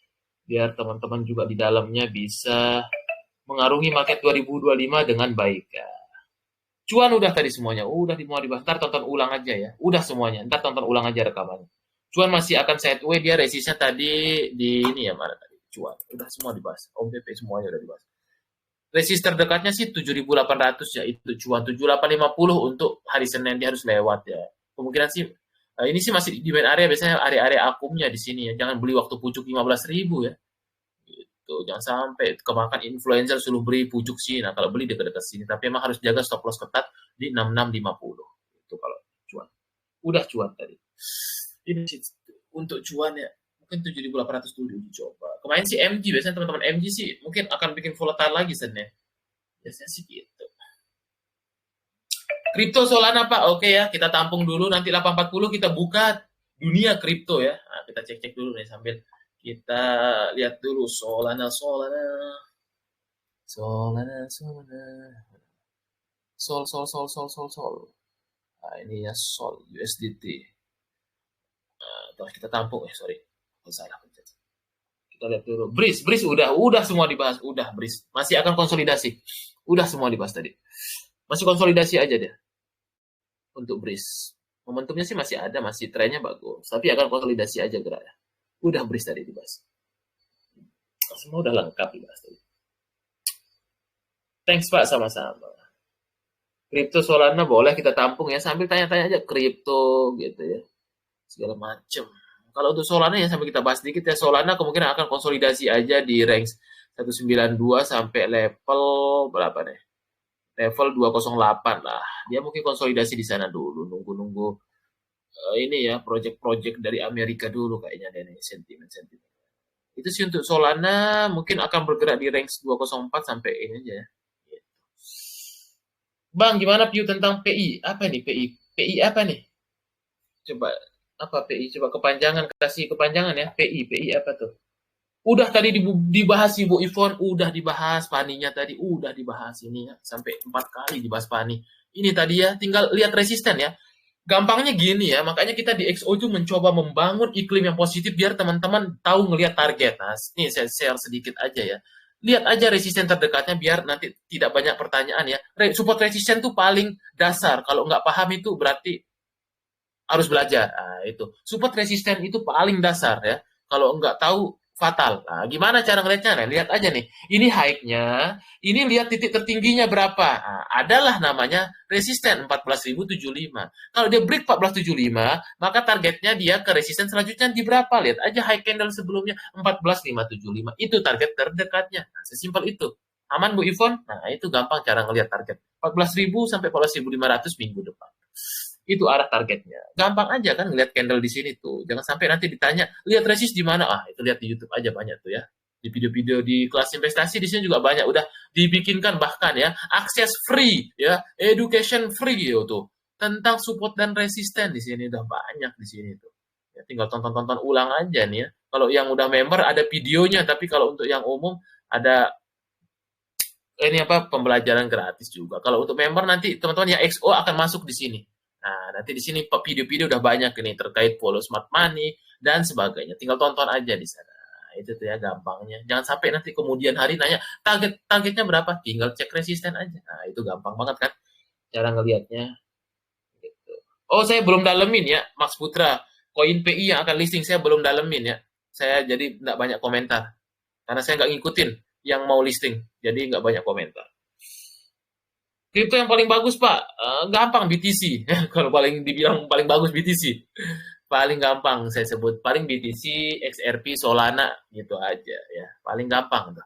biar teman-teman juga di dalamnya bisa mengarungi market 2025 dengan baik ya. Cuan udah tadi semuanya, udah mau dibahas. Ntar tonton ulang aja ya, udah semuanya. Ntar tonton ulang aja rekamannya. Cuan masih akan sideways, dia resistnya tadi di ini ya mana tadi. Cuan, udah semua dibahas. OMPP semuanya udah dibahas. Resist terdekatnya sih 7.800 ya, itu cuan 7.850 untuk hari Senin dia harus lewat ya. Kemungkinan sih ini sih masih di main area, biasanya area-area akumnya di sini ya. Jangan beli waktu pucuk 15.000 ya. Tuh, jangan sampai kemakan influencer suruh beli pucuk sini. Nah, kalau beli dekat-dekat sini, tapi emang harus jaga stop loss ketat di 6650. Itu kalau cuan. Udah cuan tadi. Ini sih untuk cuan ya, mungkin 7.800 dulu dicoba. Kemarin sih MG, biasanya teman-teman MG sih mungkin akan bikin volatile lagi Senin. Biasanya sih gitu. Kripto Solana Pak, oke ya, kita tampung dulu, nanti 840 kita buka dunia kripto ya. Nah, kita cek-cek dulu nih sambil kita lihat dulu Solana. Sol. Nah, ini ya Sol USDT. Nah, kita tampung sorry. Salah pencet. Kita lihat dulu. Breeze udah semua dibahas, udah Breeze. Masih akan konsolidasi. Udah semua dibahas tadi. Masih konsolidasi aja deh. Untuk Breeze. Momentumnya sih masih ada, masih trennya bagus. Tapi akan konsolidasi aja geraknya. Udah Breeze tadi dibahas. Semua udah lengkap dibahas tadi. Thanks Pak, sama-sama. Kripto Solana boleh kita tampung ya, sambil tanya-tanya aja kripto gitu ya. Segala macem. Kalau untuk Solana ya sampai kita bahas sedikit ya, Solana kemungkinan akan konsolidasi aja di range 192 sampai level berapa nih? Level 208 lah. Dia mungkin konsolidasi di sana dulu, nunggu-nunggu ini ya, project-project dari Amerika dulu kayaknya nih, sentimen-sentimen. Itu sih untuk Solana mungkin akan bergerak di range 204 sampai ini aja ya. Bang, gimana view tentang PI? Apa nih PI? PI apa nih? Coba apa PI? Coba kepanjangan, kasih kepanjangan ya. PI apa tuh? Udah tadi dibahas Ibu Ivon, udah dibahas paninya tadi, udah dibahas ini ya, sampai 4 kali dibahas pani. Ini tadi ya, tinggal lihat resisten ya. Gampangnya gini ya, makanya kita di XO itu mencoba membangun iklim yang positif biar teman-teman tahu ngelihat target. Nah, ini saya share sedikit aja ya. Lihat aja resisten terdekatnya biar nanti tidak banyak pertanyaan ya. Support resisten tuh paling dasar. Kalau nggak paham itu berarti harus belajar. Nah, itu. Support resisten itu paling dasar ya. Kalau nggak tahu fatal. Nah, gimana cara ngelihatnya? Nah, lihat aja nih. Ini high-nya, ini lihat titik tertingginya berapa. Nah, adalah namanya resisten 14.075. Kalau dia break 14.75, maka targetnya dia ke resisten selanjutnya di berapa? Lihat aja high candle sebelumnya 14.575. Itu target terdekatnya. Nah, sesimpel itu. Aman Bu Ivon? Nah, itu gampang cara ngelihat target. 14.000 sampai 14.500 minggu depan. Itu arah targetnya. Gampang aja kan ngeliat candle di sini tuh. Jangan sampai nanti ditanya, lihat resist di mana? Ah, itu lihat di YouTube aja banyak tuh ya. Di video-video di kelas investasi di sini juga banyak udah dibikinkan bahkan ya akses free ya, education free gitu tuh. Tentang support dan resisten di sini udah banyak di sini tuh. Ya, tinggal tonton-tonton ulang aja nih ya. Kalau yang udah member ada videonya, tapi kalau untuk yang umum ada ini apa pembelajaran gratis juga. Kalau untuk member nanti teman-teman yang XO akan masuk di sini. Nah, nanti di sini video-video udah banyak ini terkait follow smart money dan sebagainya. Tinggal tonton aja di sana. Nah, itu tuh ya gampangnya. Jangan sampai nanti kemudian hari nanya targetnya berapa? Tinggal cek resisten aja. Nah, itu gampang banget kan cara ngelihatnya. Gitu. Oh, saya belum dalemin ya, Max Putra. Koin PI yang akan listing saya belum dalemin ya. Saya jadi nggak banyak komentar karena saya nggak ngikutin yang mau listing, jadi nggak banyak komentar. Kripto yang paling bagus Pak, gampang BTC. Kalau paling dibilang paling bagus BTC, paling gampang saya sebut paling BTC, XRP, Solana gitu aja ya, paling gampang tuh.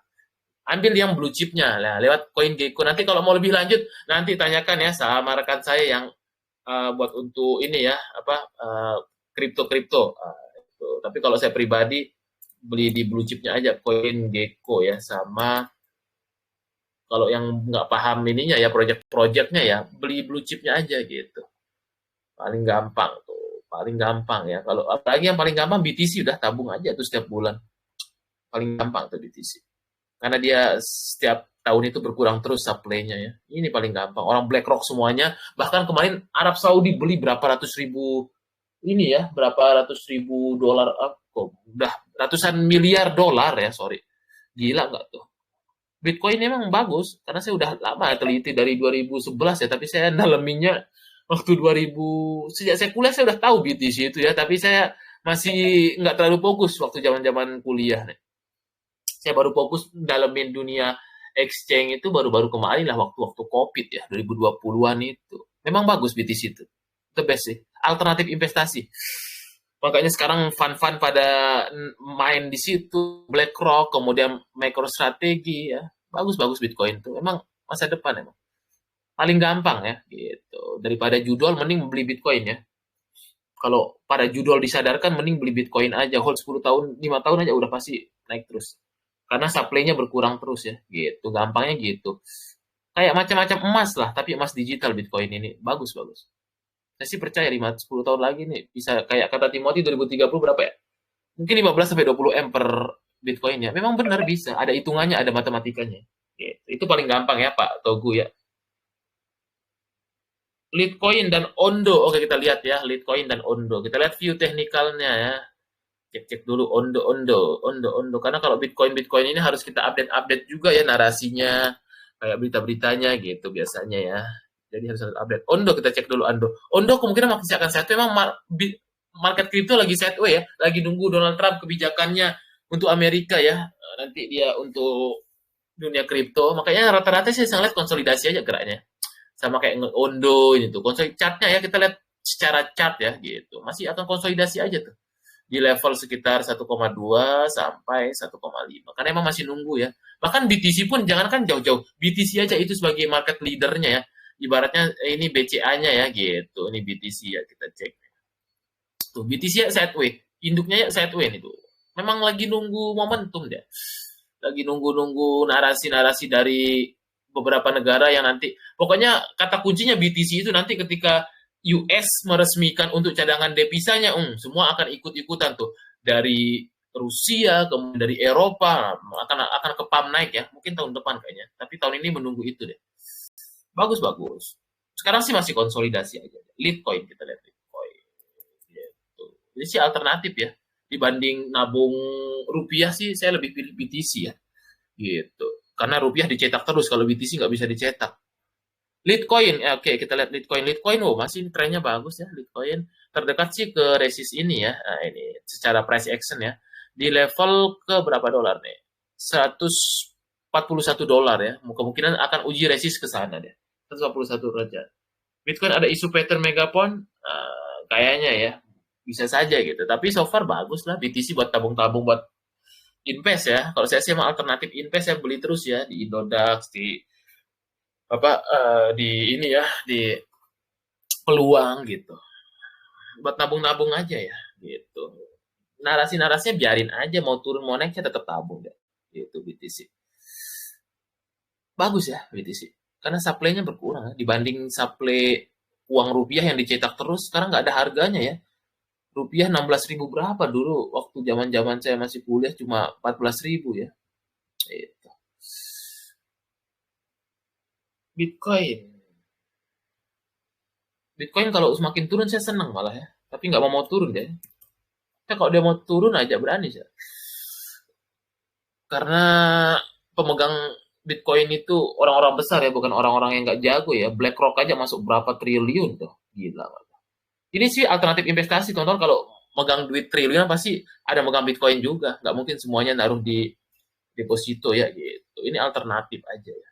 Ambil yang blue chipnya lah lewat CoinGecko. Nanti kalau mau lebih lanjut nanti tanyakan ya sama rekan saya yang buat untuk ini ya apa kripto. Tapi kalau saya pribadi beli di blue chipnya aja CoinGecko ya sama kalau yang nggak paham ininya ya project-projectnya ya beli blue chipnya aja gitu paling gampang tuh paling gampang ya kalau apalagi yang paling gampang BTC udah tabung aja tuh setiap bulan paling gampang tuh BTC karena dia setiap tahun itu berkurang terus supply-nya ya ini paling gampang orang BlackRock semuanya bahkan kemarin Arab Saudi beli berapa ratus ribu ini ya berapa ratus ribu dolar kok udah ratusan miliar dolar ya sorry gila nggak tuh Bitcoin emang bagus karena saya udah lama teliti dari 2011 ya, tapi saya daleminnya waktu 2000 sejak saya kuliah saya udah tahu BTC itu ya, tapi saya masih nggak terlalu fokus waktu zaman-zaman kuliah nih. Saya baru fokus dalemin dunia exchange itu baru-baru kemarin lah waktu-waktu Covid ya, 2020-an itu. Memang bagus BTC itu. The best sih. Alternatif investasi. Makanya sekarang fund-fund pada main di situ, BlackRock, kemudian MicroStrategy ya. Bagus-bagus Bitcoin tuh. Emang masa depan emang. Paling gampang ya gitu. Daripada judol mending beli Bitcoin ya. Kalau pada judol disadarkan mending beli Bitcoin aja. Hold 10 tahun, 5 tahun aja udah pasti naik terus. Karena supply-nya berkurang terus ya. Gitu. Gampangnya gitu. Kayak macam-macam emas lah, tapi emas digital Bitcoin ini. Bagus-bagus. Saya sih percaya 5-10 tahun lagi nih bisa kayak kata Timothy 2030 berapa ya? Mungkin 15 sampai 20 M per Bitcoin ya. Memang benar bisa, ada hitungannya, ada matematikanya. Gitu. Itu paling gampang ya Pak Togu ya. Litecoin dan Ondo. Oke, kita lihat ya, Litecoin dan Ondo. Kita lihat view teknikalnya ya. Cek-cek dulu Ondo. Karena kalau Bitcoin ini harus kita update juga ya narasinya, kayak berita-beritanya gitu biasanya ya. Jadi harus update. Ondo kita cek dulu Ondo kemungkinan masih akan sideways. Memang market crypto lagi sideways ya, lagi nunggu Donald Trump kebijakannya untuk Amerika ya. Nanti dia untuk dunia kripto. Makanya rata-rata sih saya lihat konsolidasi aja geraknya. Sama kayak Ondo ini tuh. Chartnya ya kita lihat secara chart ya gitu. Masih akan konsolidasi aja tuh di level sekitar 1,2 sampai 1,5. Karena emang masih nunggu ya. Bahkan BTC pun jangankan jauh-jauh. BTC aja itu sebagai market leadernya ya. Ibaratnya ini BCA-nya ya gitu. Ini BTC ya kita cek. Tuh BTC ya sideways. Induknya ya sideways itu. Memang lagi nunggu momentum dia. Lagi nunggu narasi-narasi dari beberapa negara yang nanti. Pokoknya kata kuncinya BTC itu nanti ketika US meresmikan untuk cadangan devisanya, semua akan ikut-ikutan tuh dari Rusia, kemudian dari Eropa, akan ke pump naik ya, mungkin tahun depan kayaknya. Tapi tahun ini menunggu itu deh. Bagus bagus. Sekarang sih masih konsolidasi aja. Litecoin kita lihat Litecoin. Gitu. Jadi sih alternatif ya. Dibanding nabung rupiah sih saya lebih pilih BTC ya. Gitu. Karena rupiah dicetak terus, kalau BTC nggak bisa dicetak. Litecoin, ya, oke kita lihat Litecoin. Litecoin, oh masih trennya bagus ya Litecoin. Terdekat sih ke resist ini ya. Nah, ini secara price action ya. Di level ke berapa dolar nih? 141 dolar ya. Kemungkinan akan uji resist ke sana deh. 141 saja. Bitcoin ada isu pattern megapon, kayaknya ya bisa saja gitu. Tapi so far bagus lah BTC buat tabung-tabung, buat invest ya. Kalau saya sih emang alternatif invest, saya beli terus ya di Indodax, di apa di ini ya, di peluang gitu. Buat nabung-nabung aja ya gitu. Narasi-narasinya biarin aja, mau turun mau naik saya tetap tabung deh. Gitu BTC. Bagus ya BTC. Karena supply-nya berkurang ya. Dibanding supply uang rupiah yang dicetak terus, sekarang nggak ada harganya ya. Rupiah 16.000 berapa dulu waktu zaman-zaman saya masih kuliah, cuma 14.000 ya. Itu. Bitcoin. Bitcoin kalau semakin turun saya senang malah ya. Tapi nggak mau turun deh. Saya kalau dia mau turun aja berani sih. Karena pemegang Bitcoin itu orang-orang besar ya, bukan orang-orang yang nggak jago ya. BlackRock aja masuk berapa triliun tuh. Gila. Ini sih alternatif investasi, teman-teman. Kalau megang duit triliun pasti ada megang Bitcoin juga. Nggak mungkin semuanya naruh di deposito ya gitu. Ini alternatif aja ya.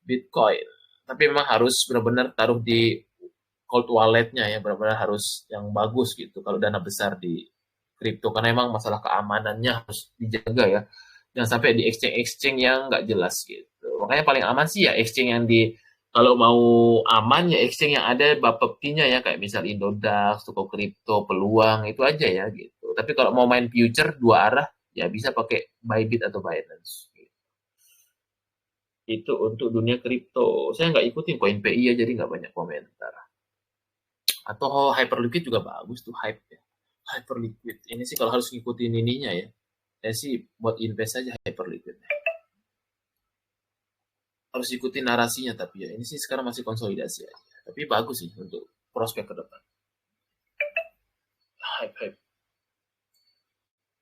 Bitcoin. Tapi memang harus benar-benar taruh di cold walletnya ya, benar-benar harus yang bagus gitu. Kalau dana besar di kripto, karena emang masalah keamanannya harus dijaga ya. Jangan sampai di exchange-exchange yang nggak jelas gitu. Makanya paling aman sih ya exchange yang di, kalau mau aman ya exchange yang ada bapeptinya ya, kayak misal Indodax, toko kripto, peluang, itu aja ya gitu. Tapi kalau mau main future dua arah ya bisa pakai Bybit atau Binance. Itu untuk dunia kripto. Saya nggak ikutin CoinPI ya, jadi nggak banyak komentar. Atau Hyperliquid juga bagus tuh, hype ya. Hyperliquid. Ini sih kalau harus ngikutin ininya ya. Saya sih buat invest aja Hyperliquid. Harus ikutin narasinya tapi ya. Ini sih sekarang masih konsolidasi aja. Tapi bagus sih untuk prospek ke depan. Hype.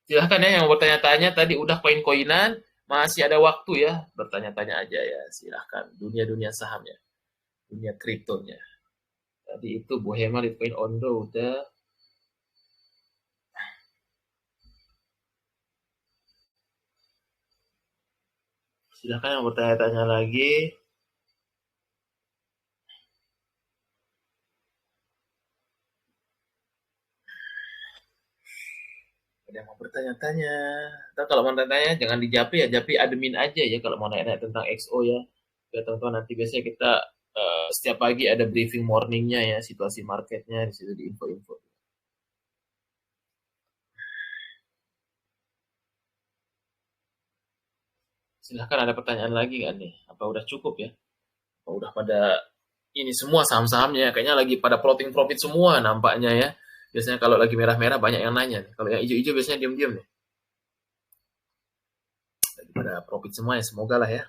Silahkan ya yang bertanya-tanya tadi, udah koin-koinan, masih ada waktu ya. Bertanya-tanya aja ya, silahkan. Dunia-dunia sahamnya. Dunia kriptonya. Tadi itu Bohema, Bitcoin, Ondo udah. Silahkan yang bertanya-tanya lagi. Ada yang mau bertanya-tanya. Atau kalau mau tanya-tanya jangan di Japri ya, Japri admin aja ya kalau mau nanya tentang XO ya. Ya teman-teman, nanti biasanya kita setiap pagi ada briefing morningnya ya, situasi marketnya di situ, di info-info. Silahkan, ada pertanyaan lagi nggak nih? Apa udah cukup ya? Apa udah pada ini semua saham-sahamnya? Kayaknya lagi pada plotting profit semua nampaknya ya. Biasanya kalau lagi merah-merah banyak yang nanya. Kalau yang hijau-hijau biasanya diam-diam nih. Lagi pada profit semua ya, semoga lah ya.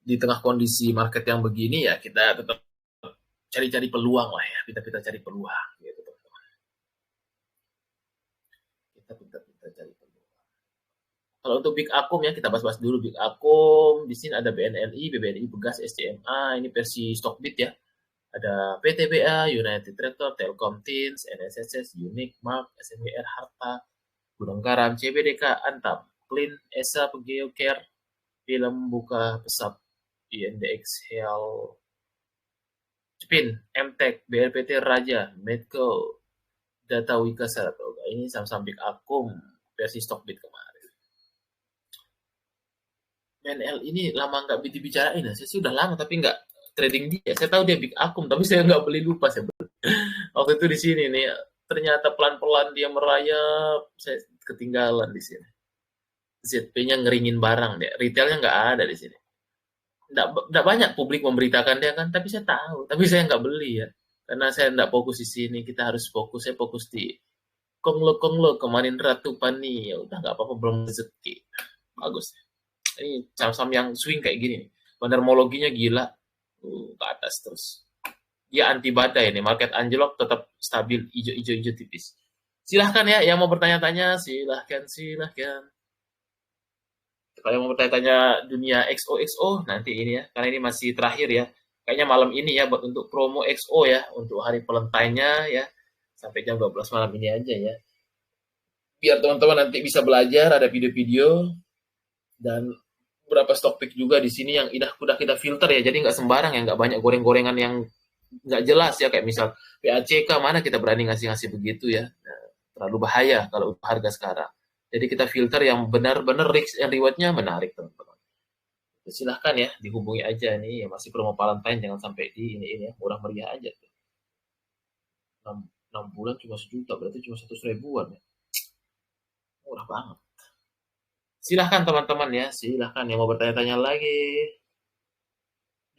Di tengah kondisi market yang begini ya kita tetap cari-cari peluang lah ya. Kita cari peluang gitu teman-teman. Kita cari peluang. Kalau untuk Big Akum ya, kita bahas-bahas dulu Big Akum. Di sini ada BNLI, BBNI, Begas, SCMA. Ini versi Stockbit ya. Ada PTBA, United Tractor, Telkom Tins, NSSS, Unique, Mark, SMGR, Harta, Gunung Garam, CBDK, Antam, Clean, ESA, Pegeo Care, Film Buka Pesap, INDX, Heal, Spin, MTech, BLPT Raja, Medco, Data Wika Saratoga. Ini saham-saham Big Akum versi Stockbit kemarin. BNL ini lama nggak dibicarain ya. Saya sih udah lama tapi nggak trading dia. Saya tahu dia Big Akum tapi saya nggak beli, lupa saya beli. Waktu itu di sini nih, ternyata pelan-pelan dia merayap, saya ketinggalan di sini. ZP-nya ngeringin barang deh, retailnya nggak ada di sini. Nggak banyak publik memberitakan dia kan, tapi saya tahu, tapi saya nggak beli ya. Karena saya nggak fokus di sini, kita harus fokus, saya fokus di Konglo kemarin Ratu Pani, ya udah nggak apa-apa, belum rezeki. Bagus. Ini saham-saham yang swing kayak gini nih. Bandarmologinya gila. Ke atas terus. Dia anti badai nih, market anjlok tetap stabil, hijau-hijau tipis. Silahkan ya, yang mau bertanya-tanya, silahkan. Kalau yang mau bertanya-tanya dunia XOXO, nanti ini ya, karena ini masih terakhir ya. Kayaknya malam ini ya, buat untuk promo XO ya, untuk hari Valentine-nya ya, sampai jam 12 malam ini aja ya. Biar teman-teman nanti bisa belajar, ada video-video, dan beberapa stock pick juga di sini yang udah kita filter ya, jadi nggak sembarang ya, nggak banyak goreng-gorengan yang nggak jelas ya, kayak misal PACK, mana kita berani ngasih-ngasih begitu ya. Nah, terlalu bahaya kalau harga sekarang. Jadi kita filter yang benar-benar risk and reward-nya menarik teman-teman. Silahkan ya, dihubungi aja nih, ya masih promo Valentine, jangan sampai di ini ya, murah meriah aja tuh. 6 bulan cuma 1 juta, berarti cuma 100 ribuan ya. Murah banget. Silahkan teman-teman ya, silahkan yang mau bertanya-tanya lagi.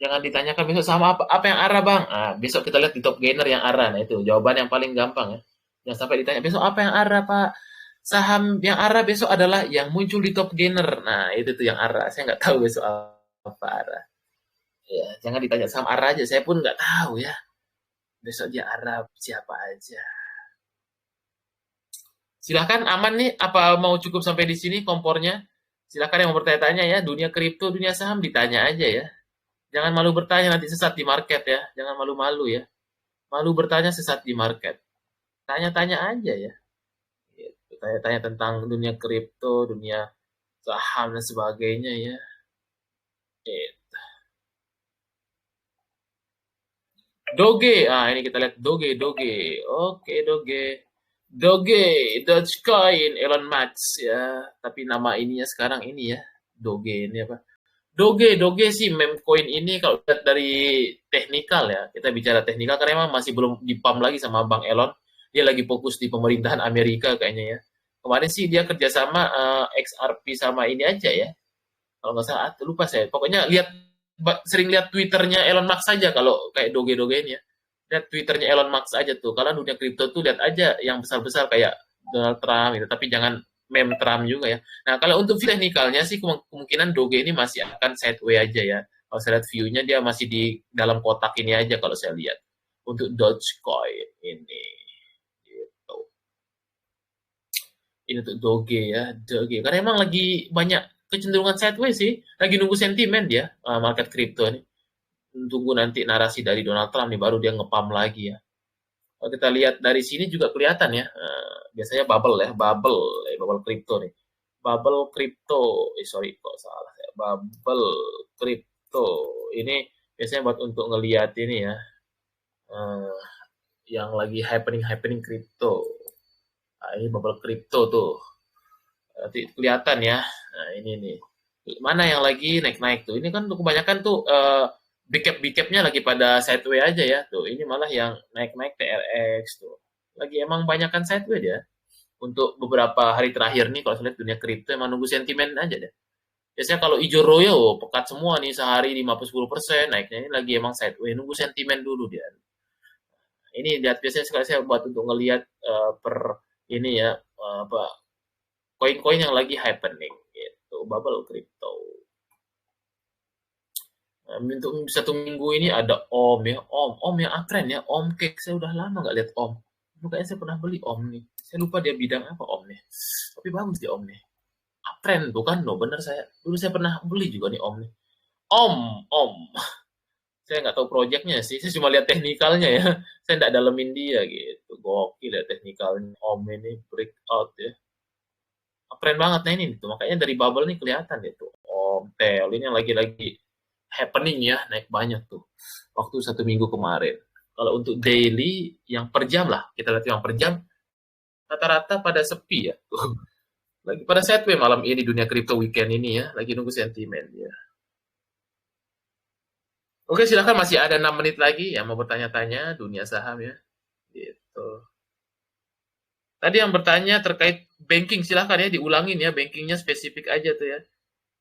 Jangan ditanyakan besok sama apa yang arah bang. Ah, besok kita lihat di top gainer yang arah. Nah itu jawaban yang paling gampang ya. Jangan sampai ditanya besok apa yang arah pak. Saham yang arah besok adalah yang muncul di top gainer. Nah itu tuh yang arah. Saya nggak tahu besok apa arah. Ya jangan ditanya saham arah aja. Saya pun nggak tahu ya. Besok dia arah siapa aja. Silahkan aman nih. Apa mau cukup sampai di sini kompornya? Silahkan yang mau bertanya-tanya ya. Dunia kripto, dunia saham ditanya aja ya. Jangan malu bertanya, nanti sesat di market ya. Jangan malu-malu ya. Malu bertanya, sesat di market. Tanya-tanya aja ya. Gitu. Tanya-tanya tentang dunia kripto, dunia saham dan sebagainya ya. Gitu. Doge. Ah, ini kita lihat Doge. Oke, Doge. Dogecoin, Elon Musk ya. Tapi nama ininya sekarang ini ya. Doge ini apa? Doge sih meme coin ini kalau lihat dari teknikal ya, kita bicara teknikal karena emang masih belum dipam lagi sama Bang Elon. Dia lagi fokus di pemerintahan Amerika kayaknya ya. Kemarin sih dia kerjasama XRP sama ini aja ya. Kalau nggak salah, lupa saya. Pokoknya sering lihat Twitternya Elon Musk saja kalau kayak Doge ini ya. Lihat Twitternya Elon Musk aja tuh. Kalau dunia kripto tuh lihat aja yang besar-besar kayak Donald Trump gitu. Tapi jangan meme Trump juga ya. Nah, kalau untuk teknikalnya sih kemungkinan Doge ini masih akan sideways aja ya. Kalau saya lihat view-nya dia masih di dalam kotak ini aja kalau saya lihat. Untuk Dogecoin ini. Gitu. Ini untuk Doge ya. Doge. Karena emang lagi banyak kecenderungan sideways sih. Lagi nunggu sentimen dia, market crypto ini. Tunggu nanti narasi dari Donald Trump nih, baru dia ngepam lagi ya. Kalau kita lihat dari sini juga kelihatan ya. Biasanya bubble crypto nih. Bubble crypto, sorry kok salah ya. Bubble crypto ini biasanya buat untuk ngelihat ini ya, yang lagi happening crypto. Nah, ini bubble crypto tuh. Nanti kelihatan ya. Nah, ini nih. Mana yang lagi naik-naik tuh? Ini kan kebanyakan tuh big cap-nya lagi pada sideways aja ya. Tuh, ini malah yang naik-naik TRX tuh. Lagi emang banyakan sideways ya. Untuk beberapa hari terakhir nih kalau saya lihat dunia kripto emang nunggu sentimen aja deh. Biasanya kalau hijau royal pekat semua nih sehari 50-10% naiknya, ini lagi emang sideways, nunggu sentimen dulu dia. Ini lihat biasanya sekali saya buat untuk ngelihat per ini ya, apa koin-koin yang lagi happening gitu, bubble crypto. Untuk 1 minggu ini ada Om yang keren ya, Om Cake. Saya udah lama nggak lihat Om. Kayaknya saya pernah beli Om nih. Saya lupa dia bidang apa Om nih. Tapi bagus dia Om nih. Uptrend tuh kan, no bener saya. Dulu saya pernah beli juga nih Om nih. Om. Saya nggak tahu proyeknya sih. Saya cuma lihat teknikalnya ya. Saya nggak dalemin dia gitu. Gokil ya teknikalnya Om ini breakout ya. Uptrend banget nah ini tuh. Makanya dari bubble nih kelihatan itu. Om Tel ini yang lagi-lagi happening ya, naik banyak tuh. Waktu 1 minggu kemarin. Kalau untuk daily yang per jam lah, kita lihat yang per jam rata-rata pada sepi ya. Tuh. Lagi pada sideways malam ini dunia crypto weekend ini ya, lagi nunggu sentimen ya. Oke, silakan masih ada 6 menit lagi yang mau bertanya-tanya dunia saham ya. Gitu. Tadi yang bertanya terkait banking silahkan ya diulangin ya, bankingnya spesifik aja tuh ya.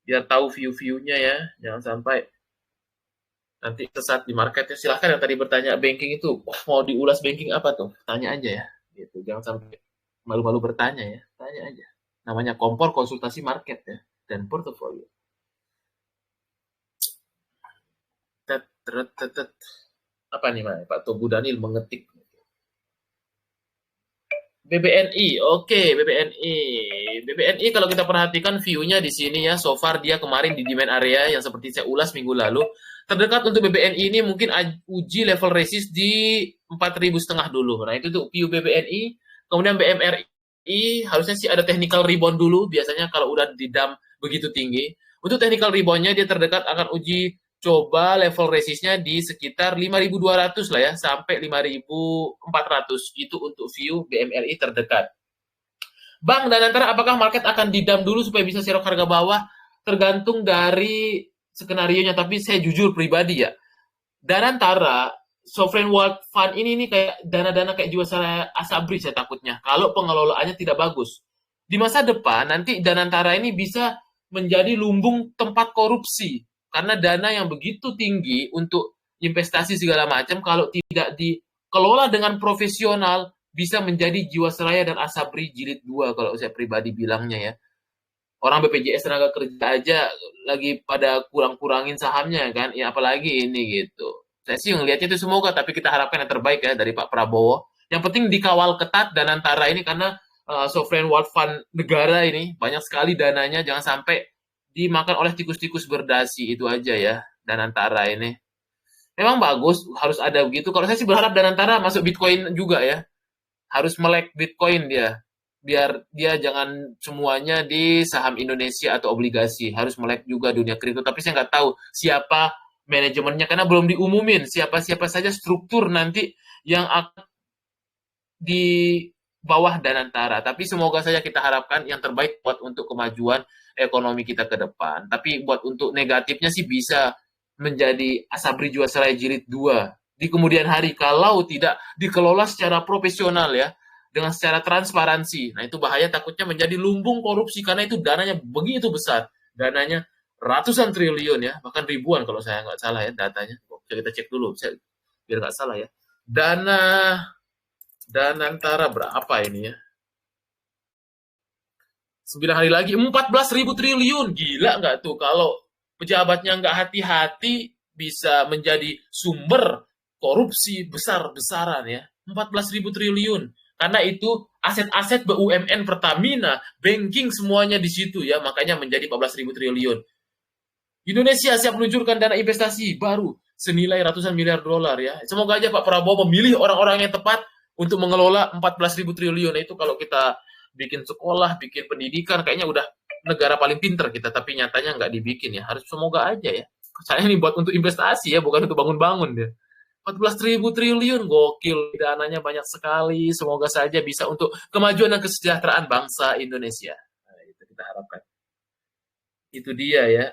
Biar tahu view-viewnya ya, jangan sampai nanti sesat di marketnya. Silahkan yang tadi bertanya banking itu, mau diulas banking apa tuh? Tanya aja ya, gitu. Jangan sampai Malu-malu bertanya ya, tanya aja. Namanya kompor konsultasi market ya, dan portofolio. Tet, tet, tet, tet. Apa nih Pak Togu Daniel mengetik BBNI, oke BBNI. BBNI kalau kita perhatikan view-nya di sini ya, so far dia kemarin di demand area yang seperti saya ulas minggu lalu. Terdekat untuk BBNI ini mungkin uji level resist di 4.500 dulu. Nah itu tuh view BBNI. Kemudian BMRI harusnya sih ada technical rebound dulu. Biasanya kalau udah di dump begitu tinggi. Untuk technical rebound-nya dia terdekat akan uji coba level resistnya di sekitar 5.200 lah ya, sampai 5.400. Itu untuk view BMRI terdekat. Bang, dan antara apakah market akan didam dulu supaya bisa serok harga bawah? Tergantung dari skenario-nya, tapi saya jujur pribadi ya. Dan antara sovereign wealth fund ini nih kayak dana-dana kayak Jiwasraya Asabri saya takutnya. Kalau pengelolaannya tidak bagus. Di masa depan nanti Danantara ini bisa menjadi lumbung tempat korupsi. Karena dana yang begitu tinggi untuk investasi segala macam kalau tidak dikelola dengan profesional bisa menjadi Jiwasraya dan Asabri jilid 2 kalau saya pribadi bilangnya ya. Orang BPJS tenaga kerja aja lagi pada kurang-kurangin sahamnya kan, ya apalagi ini gitu. Saya sih ngelihatnya itu semoga, tapi kita harapkan yang terbaik ya dari Pak Prabowo. Yang penting dikawal ketat dan antara ini karena sovereign wealth fund negara ini banyak sekali dananya, jangan sampai dimakan oleh tikus-tikus berdasi itu aja ya. Dan antara ini memang bagus harus ada begitu. Kalau saya sih berharap dan antara masuk Bitcoin juga ya, harus melek Bitcoin dia biar dia jangan semuanya di saham Indonesia atau obligasi, harus melek juga dunia kripto. Tapi saya nggak tahu siapa manajemennya karena belum diumumin siapa-siapa saja struktur nanti yang akan di bawah Danantara. Tapi semoga saja kita harapkan yang terbaik buat untuk kemajuan ekonomi kita ke depan. Tapi buat untuk negatifnya sih bisa menjadi Asabri Jiwasraya Jilid 2 di kemudian hari kalau tidak dikelola secara profesional ya, dengan secara transparansi. Nah itu bahaya, takutnya menjadi lumbung korupsi karena itu dananya begitu besar. Dananya ratusan triliun ya, bahkan ribuan kalau saya nggak salah ya datanya. Oke, kita cek dulu biar nggak salah ya. Dana Danantara berapa ini ya? 9 hari lagi 14.000 triliun. Gila nggak tuh kalau pejabatnya nggak hati-hati bisa menjadi sumber korupsi besar-besaran ya. 14.000 triliun. Karena itu aset-aset BUMN Pertamina, banking semuanya di situ ya, makanya menjadi 14.000 triliun. Indonesia siap meluncurkan dana investasi baru senilai ratusan miliar dolar ya. Semoga aja Pak Prabowo memilih orang-orang yang tepat untuk mengelola 14.000 triliun. Itu kalau kita bikin sekolah, bikin pendidikan, kayaknya udah negara paling pinter kita, tapi nyatanya nggak dibikin ya. Harus semoga aja ya. Saya ini buat untuk investasi ya, bukan untuk bangun-bangun ya. 14.000 triliun, gokil. Dananya banyak sekali. Semoga saja bisa untuk kemajuan dan kesejahteraan bangsa Indonesia. Nah, itu kita harapkan. Itu dia ya.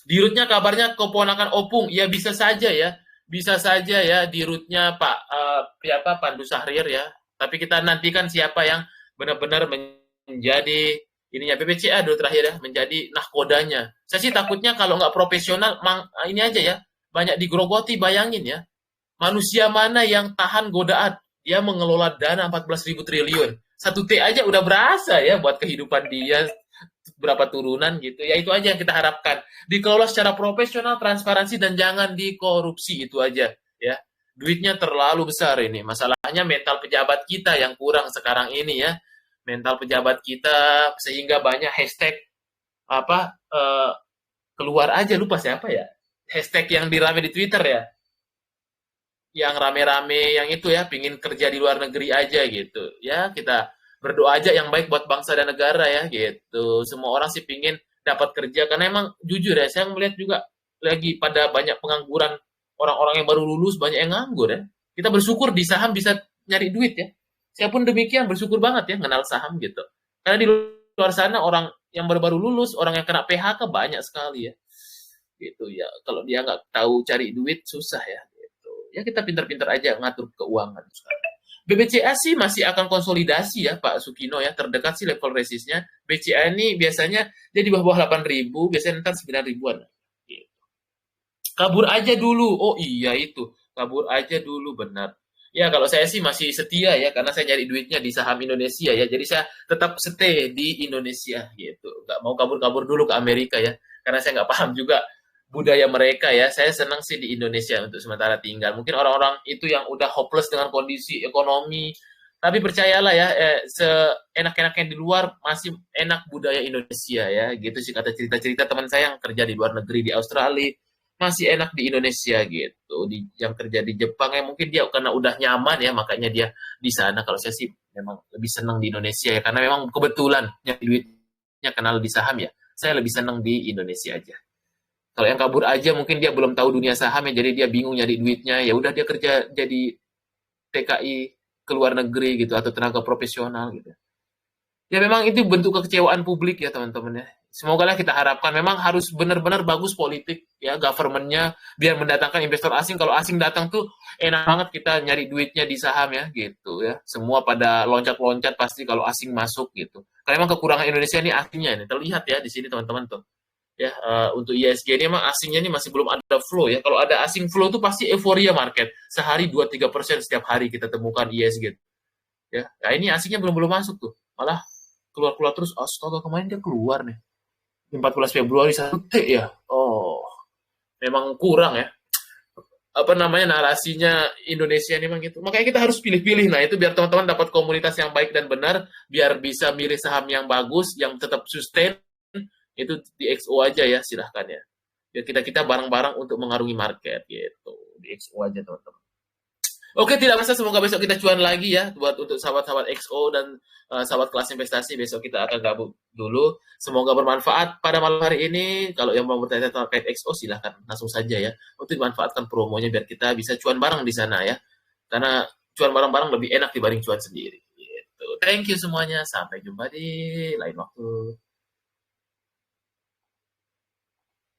Di rootnya kabarnya keponakan Opung, ya bisa saja ya, bisa saja ya di rootnya Pak siapa Pandu Sahrir ya. Tapi kita nantikan siapa yang benar-benar menjadi ininya BPCA dulu terakhir ya, menjadi nahkodanya. Saya sih takutnya kalau nggak profesional, ini aja ya, banyak digrogoti. Bayangin ya, manusia mana yang tahan godaan? Dia mengelola dana 14.000 triliun. 1T aja udah berasa ya buat kehidupan dia, berapa turunan gitu. Ya itu aja yang kita harapkan. Dikelola secara profesional, transparansi, dan jangan dikorupsi. Itu aja ya. Duitnya terlalu besar ini. Masalahnya mental pejabat kita yang kurang sekarang ini ya. Mental pejabat kita sehingga banyak hashtag apa keluar aja, lupa siapa ya. Hashtag yang dirame di Twitter ya, yang rame-rame yang itu ya, pingin kerja di luar negeri aja gitu ya. Kita berdoa aja yang baik buat bangsa dan negara ya gitu. Semua orang sih pingin dapat kerja karena emang jujur ya, saya melihat juga lagi pada banyak pengangguran, orang-orang yang baru lulus banyak yang nganggur ya. Kita bersyukur di saham bisa nyari duit ya. Saya pun demikian bersyukur banget ya kenal saham gitu. Karena di luar sana orang yang baru-baru lulus, orang yang kena PHK banyak sekali ya. Gitu ya. Kalau dia nggak tahu cari duit susah ya. Ya kita pintar-pintar aja ngatur keuangan sekarang. BBCA sih masih akan konsolidasi ya Pak Sukino ya, terdekat sih level resistnya. BCA ini biasanya dia di bawah 8.000, biasanya ntar 9 ribuan. Kabur aja dulu. Oh iya itu, kabur aja dulu benar. Ya, kalau saya sih masih setia ya, karena saya nyari duitnya di saham Indonesia ya. Jadi saya tetap stay di Indonesia gitu. Nggak mau kabur-kabur dulu ke Amerika ya, karena saya nggak paham juga budaya mereka ya. Saya senang sih di Indonesia untuk sementara tinggal. Mungkin orang-orang itu yang udah hopeless dengan kondisi ekonomi, tapi percayalah ya, seenak-enaknya di luar masih enak budaya Indonesia ya. Gitu sih kata cerita-cerita teman saya yang kerja di luar negeri di Australia, masih enak di Indonesia gitu. Yang kerja di Jepang ya mungkin dia karena udah nyaman ya makanya dia di sana. Kalau saya sih memang lebih senang di Indonesia ya karena memang kebetulan nyari duitnya kenal di saham ya. Saya lebih senang di Indonesia aja. Kalau yang kabur aja mungkin dia belum tahu dunia saham ya jadi dia bingung nyari duitnya. Ya udah dia kerja jadi TKI ke luar negeri gitu atau tenaga profesional gitu. Ya memang itu bentuk kekecewaan publik ya teman-teman ya. Semoga lah kita harapkan memang harus benar-benar bagus politik ya governmentnya biar mendatangkan investor asing. Kalau asing datang tuh enak banget kita nyari duitnya di saham ya gitu ya. Semua pada loncat-loncat pasti kalau asing masuk gitu. Karena memang kekurangan Indonesia ini asingnya nih terlihat ya di sini teman-teman tuh. Ya untuk ISG ini emang asingnya ini masih belum ada flow ya. Kalau ada asing flow tuh pasti euforia market. Sehari 2-3% setiap hari kita temukan ISG ya. Nah ini asingnya belum belum masuk tuh. Malah keluar-keluar terus, astaga kemarin dia keluar nih. 14 Februari 1T ya. Oh, memang kurang ya. Apa namanya narasinya Indonesia ini memang gitu. Makanya kita harus pilih-pilih. Nah, itu biar teman-teman dapat komunitas yang baik dan benar, biar bisa milih saham yang bagus, yang tetap sustain, itu di XO aja ya, silahkan ya. Biar kita-kita bareng-bareng untuk mengarungi market gitu. Di XO aja teman-teman. Oke, tidak masalah. Semoga besok kita cuan lagi ya buat untuk sahabat-sahabat XO dan sahabat kelas investasi. Besok kita akan gabung dulu. Semoga bermanfaat pada malam hari ini. Kalau yang mau bertanya terkait XO silahkan langsung saja ya untuk dimanfaatkan promonya biar kita bisa cuan bareng di sana ya. Karena cuan bareng-bareng lebih enak dibanding cuan sendiri. Gitu. Thank you semuanya. Sampai jumpa di lain waktu.